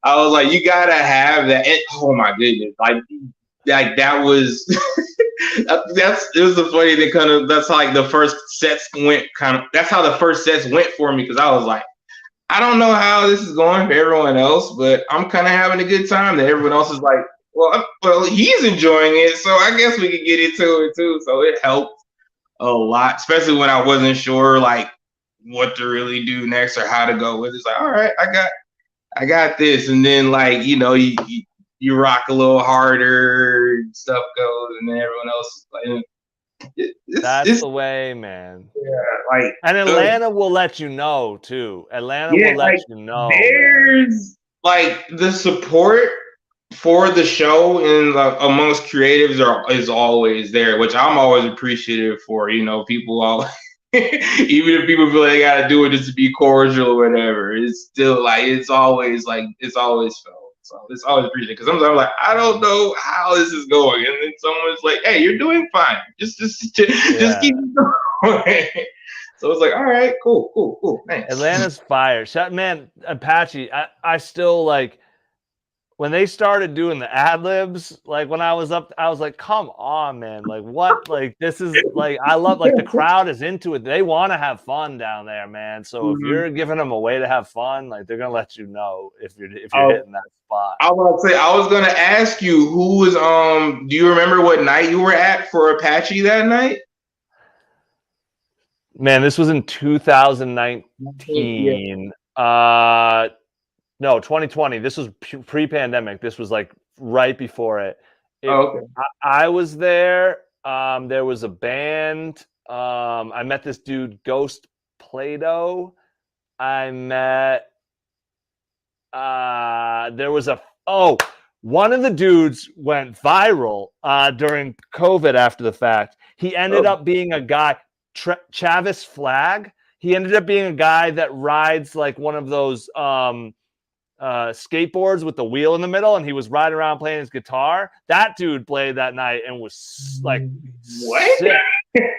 I was like, you gotta have that. Oh my goodness, like that was it was the funny thing. Kind of that's like the first sets went. That's how the first sets went for me because I was like, I don't know how this is going for everyone else, but I'm kind of having a good time. That everyone else is like, well, he's enjoying it, so I guess we could get into it too. So it helped a lot, especially when I wasn't sure like what to really do next or how to go with it. It's like, all right, I got this, and then like you rock a little harder, stuff goes, and then everyone else is like, that's the way, man. Yeah, like, and Atlanta will let you know too. Atlanta will let you know. There's like the support for the show and amongst creatives is always there, which I'm always appreciative for. People all. Even if people feel like they gotta do it just to be cordial or whatever, it's still like it's always felt. So it's always appreciated because sometimes I'm like, I don't know how this is going, and then someone's like, "Hey, you're doing fine. Just keep it going." So it's like, all right, cool, thanks. Atlanta's fire, man. Apache, I still like. When they started doing the ad libs, like when I was up, I was like, come on, man. Like what? Like this is like, I love, like the crowd is into it. They want to have fun down there, man. So if you're giving them a way to have fun, like they're going to let you know if you're hitting that spot. I was going to ask you who was, do you remember what night you were at for Apache that night? Man, this was in 2019. No, 2020. This was pre-pandemic. This was like right before it. Okay. I was there. There was a band. I met this dude, Ghost Play-Doh. I met. There was one of the dudes went viral during COVID after the fact. He ended up being a guy, Chavis Flag. He ended up being a guy that rides like one of those skateboards with the wheel in the middle, and he was riding around playing his guitar. That dude played that night and was like, what? Sick.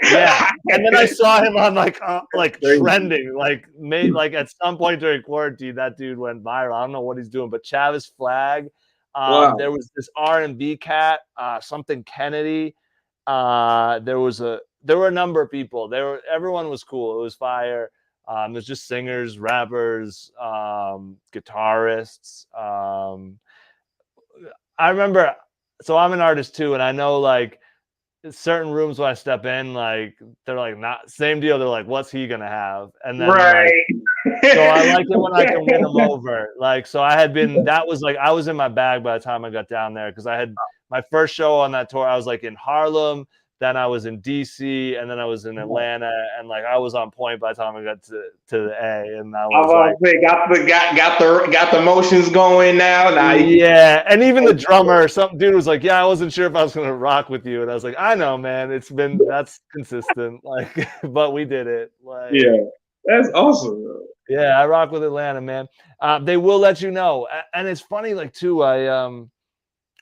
Yeah. And then I saw him on like trending, like at some point during quarantine, that dude went viral. I don't know what he's doing, but Chavis Flag. Wow. There was this R&B cat, something Kennedy. There were a number of people. Everyone was cool. It was fire. There's just singers, rappers, guitarists. I remember, so I'm an artist too, and I know like certain rooms when I step in, like they're like not same deal. They're like, what's he gonna have? And then right. So I like it when I can win them over. Like, so I was in my bag by the time I got down there because I had my first show on that tour. I was like in Harlem. Then I was in DC, and then I was in Atlanta, and like I was on point by the time I got to the A. And I was got the motions going now. Yeah, and even the drummer, some dude was like, "Yeah, I wasn't sure if I was gonna rock with you," and I was like, "I know, man. That's consistent, like, but we did it." Like, yeah, that's awesome, bro. Yeah, I rock with Atlanta, man. They will let you know, and it's funny, like too.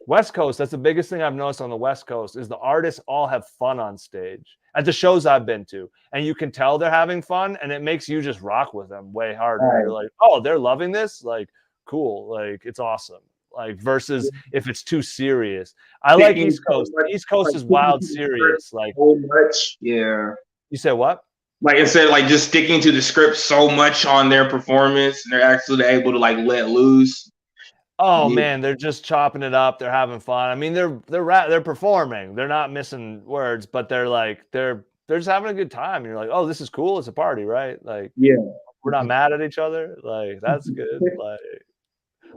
West Coast, that's the biggest thing I've noticed on the West Coast is the artists all have fun on stage at the shows I've been to. And you can tell they're having fun and it makes you just rock with them way harder. Right. You're like, oh, they're loving this? Like, cool. Like, it's awesome. Like, versus if it's too serious. I like East Coast. East Coast is wild serious. Like, so much. Yeah. You say what? Like, instead of like just sticking to the script so much on their performance, and they're actually able to like let loose. Oh Yeah. man, they're just chopping it up. They're having fun. I mean, they're performing. They're not missing words, but they're just having a good time. And you're like, oh, this is cool. It's a party, right? Like Yeah. we're not mad at each other. Like that's good. Like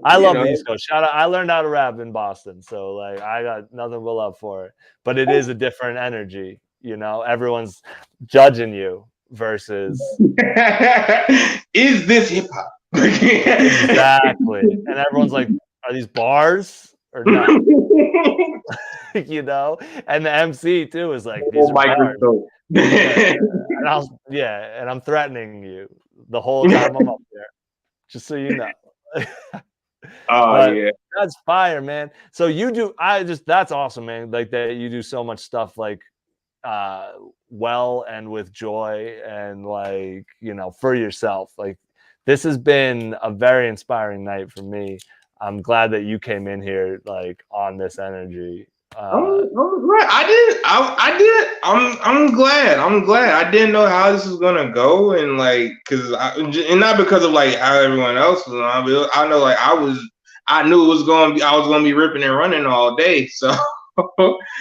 I You love the know. East Coast. Shout out! I learned how to rap in Boston, so like I got nothing but love for it. But it is a different energy. You know, everyone's judging you versus Is this hip hop? exactly, and everyone's like, are these bars or not? You know, and the MC too is like, these are bars. Microscope. And I'm threatening you the whole time I'm up there, just so you know. Oh But yeah. that's fire, man. So that's awesome, man. Like that you do so much stuff like well and with joy and like, you know, for yourself. Like this has been a very inspiring night for me. I'm glad that you came in here like on this energy. Right. I did. I'm glad. I'm glad. I didn't know how this was gonna go, and like, and not because of like how everyone else was on. But I know, like, I knew it was gonna be. I was gonna be ripping and running all day. So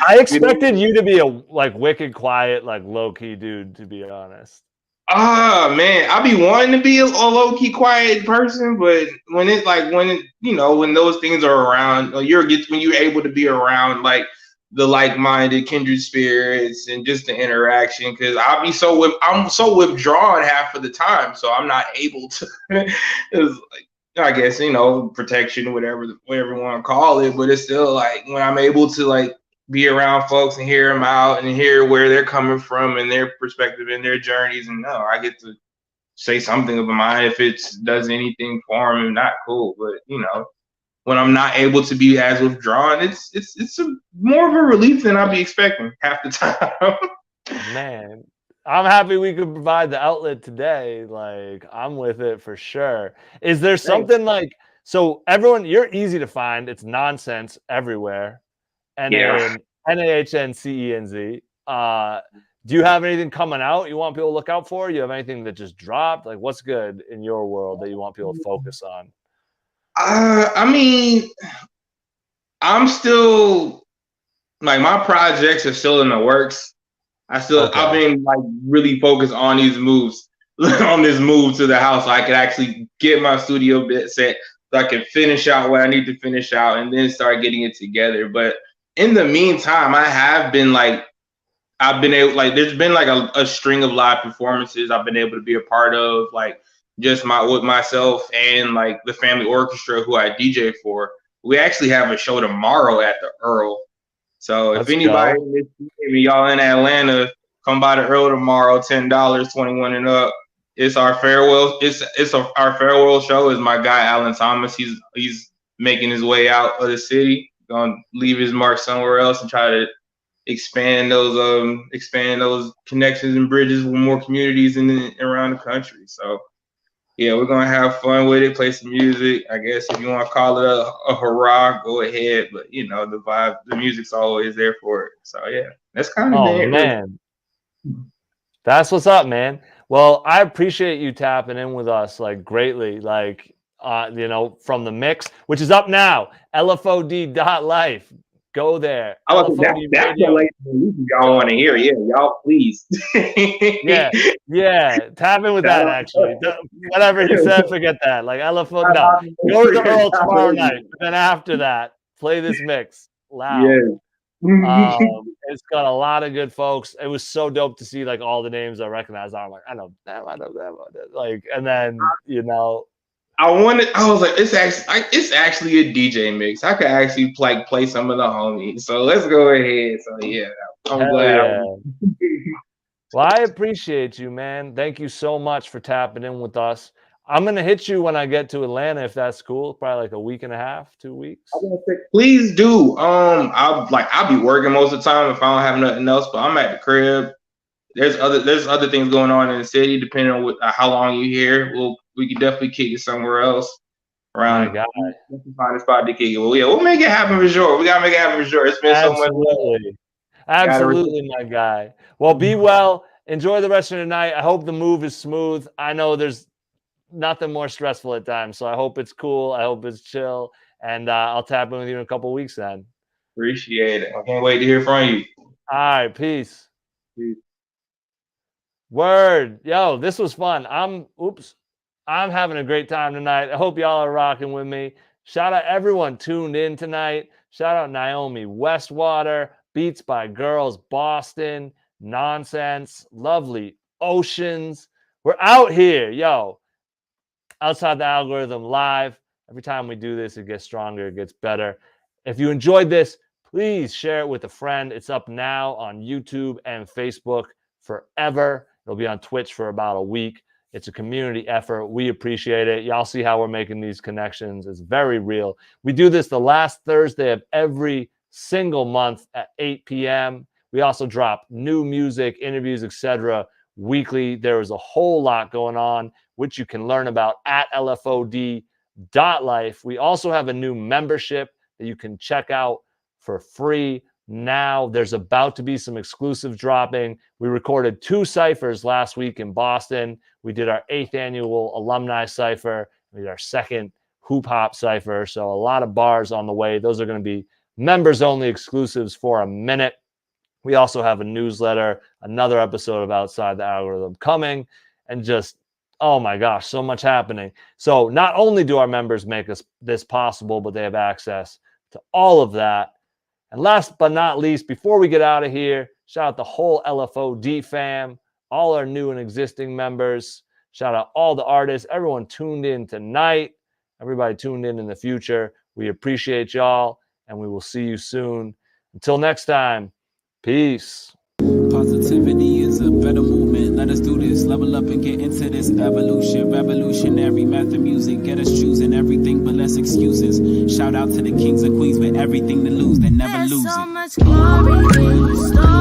I expected you to be a like wicked quiet, like low key dude. To be honest. Man, I be wanting to be a low key quiet person, but when those things are around, when you're able to be around like the like-minded kindred spirits and just the interaction, because I'm so withdrawn half of the time, so I'm not able to. It's like, I guess, protection, whatever you want to call it, but it's still like when I'm able to like be around folks and hear them out and hear where they're coming from and their perspective and their journeys. And no, I get to say something of mine if it does anything for them, not cool. But when I'm not able to be as withdrawn, it's more of a relief than I'd be expecting half the time. Man, I'm happy we could provide the outlet today. Like I'm with it for sure. Is there something like, so everyone, you're easy to find. It's nahncenz everywhere. nahncenz. Do you have anything coming out you want people to look out for? You have anything that just dropped? Like what's good in your world that you want people to focus on? I mean, I'm still like, my projects are still in the works. I've been like really focused on these moves, on this move to the house, so I could actually get my studio bit set, so I can finish out what I need to finish out, and then start getting it together. But in the meantime, I've been able, like, there's been like a string of live performances I've been able to be a part of, like just with myself and like the family orchestra who I DJ for. We actually have a show tomorrow at the Earl. So if anybody, y'all in Atlanta, come by the Earl tomorrow, $10, 21 and up. It's our farewell. Our farewell show. Is my guy Alan Thomas. He's making his way out of the city, gonna leave his mark somewhere else and try to expand those connections and bridges with more communities around the country. So yeah, we're gonna have fun with it, play some music. I guess if you want to call it a hurrah, go ahead. But the vibe, the music's always there for it. So yeah, that's kind of it. Man, that's what's up, man. Well, I appreciate you tapping in with us like greatly. Like from the mix, which is up now, lfod.life. Go there. That's the latest music y'all want to hear. Yeah, y'all please. yeah. Tap in with that actually. Whatever he said, forget that. Like LFO, no. Go to the Earl tomorrow night. But then after that, play this mix loud. Yeah. It's got a lot of good folks. It was so dope to see like all the names I recognize. I'm like, I know them. Like, and then I was like, it's actually a DJ mix. I could actually play some of the homies. So let's go ahead. So yeah, I'm glad. Well, I appreciate you, man. Thank you so much for tapping in with us. I'm gonna hit you when I get to Atlanta, if that's cool. Probably like a week and a half, 2 weeks. Please do. I'll be working most of the time if I don't have nothing else. But I'm at the crib. There's other things going on in the city. Depending on how long you're here, we can definitely kick it somewhere else. Around, find a spot to kick it. Well, yeah, we'll make it happen for sure. We gotta make it happen for sure. It's been so much. Absolutely, my guy. Well, be well. Enjoy the rest of the night. I hope the move is smooth. I know there's nothing more stressful at times, so I hope it's cool. I hope it's chill. And I'll tap in with you in a couple of weeks then. Appreciate it. I can't wait to hear from you. All right, peace. Peace. Word. Yo, this was fun. I'm having a great time tonight. I hope y'all are rocking with me. Shout out everyone tuned in tonight. Shout out Naomi Westwater, Beats by Girls Boston, Nahncenz, Lovely Oceans. We're out here, yo. Outside the Algorithm live. Every time we do this, it gets stronger, it gets better. If you enjoyed this, please share it with a friend. It's up now on YouTube and Facebook forever. It'll be on Twitch for about a week. It's a community effort. We appreciate it. Y'all see how we're making these connections. It's very real. We do this the last Thursday of every single month at 8 p.m. We also drop new music, interviews, etc. weekly. There is a whole lot going on, which you can learn about at lfod.life. We also have a new membership that you can check out for free now. There's about to be some exclusive dropping. We recorded 2 ciphers last week in Boston. We did our 8th annual alumni cipher. We did our 2nd hoop hop cipher. So a lot of bars on the way. Those are going to be members only exclusives for a minute. We also have a newsletter, another episode of Outside the Algorithm coming, and just, oh my gosh, so much happening. So not only do our members make this possible, but they have access to all of that. And last but not least, before we get out of here, shout out the whole LFOD fam, all our new and existing members. Shout out all the artists, everyone tuned in tonight, everybody tuned in the future. We appreciate y'all, and we will see you soon. Until next time, peace. Positivity is a better movement. Let us do this. Level up and get into this evolution. Revolutionary math and music. Get us choosing everything but less excuses. Shout out to the kings and queens with everything to lose. They never lose it. There's so much glory in the story.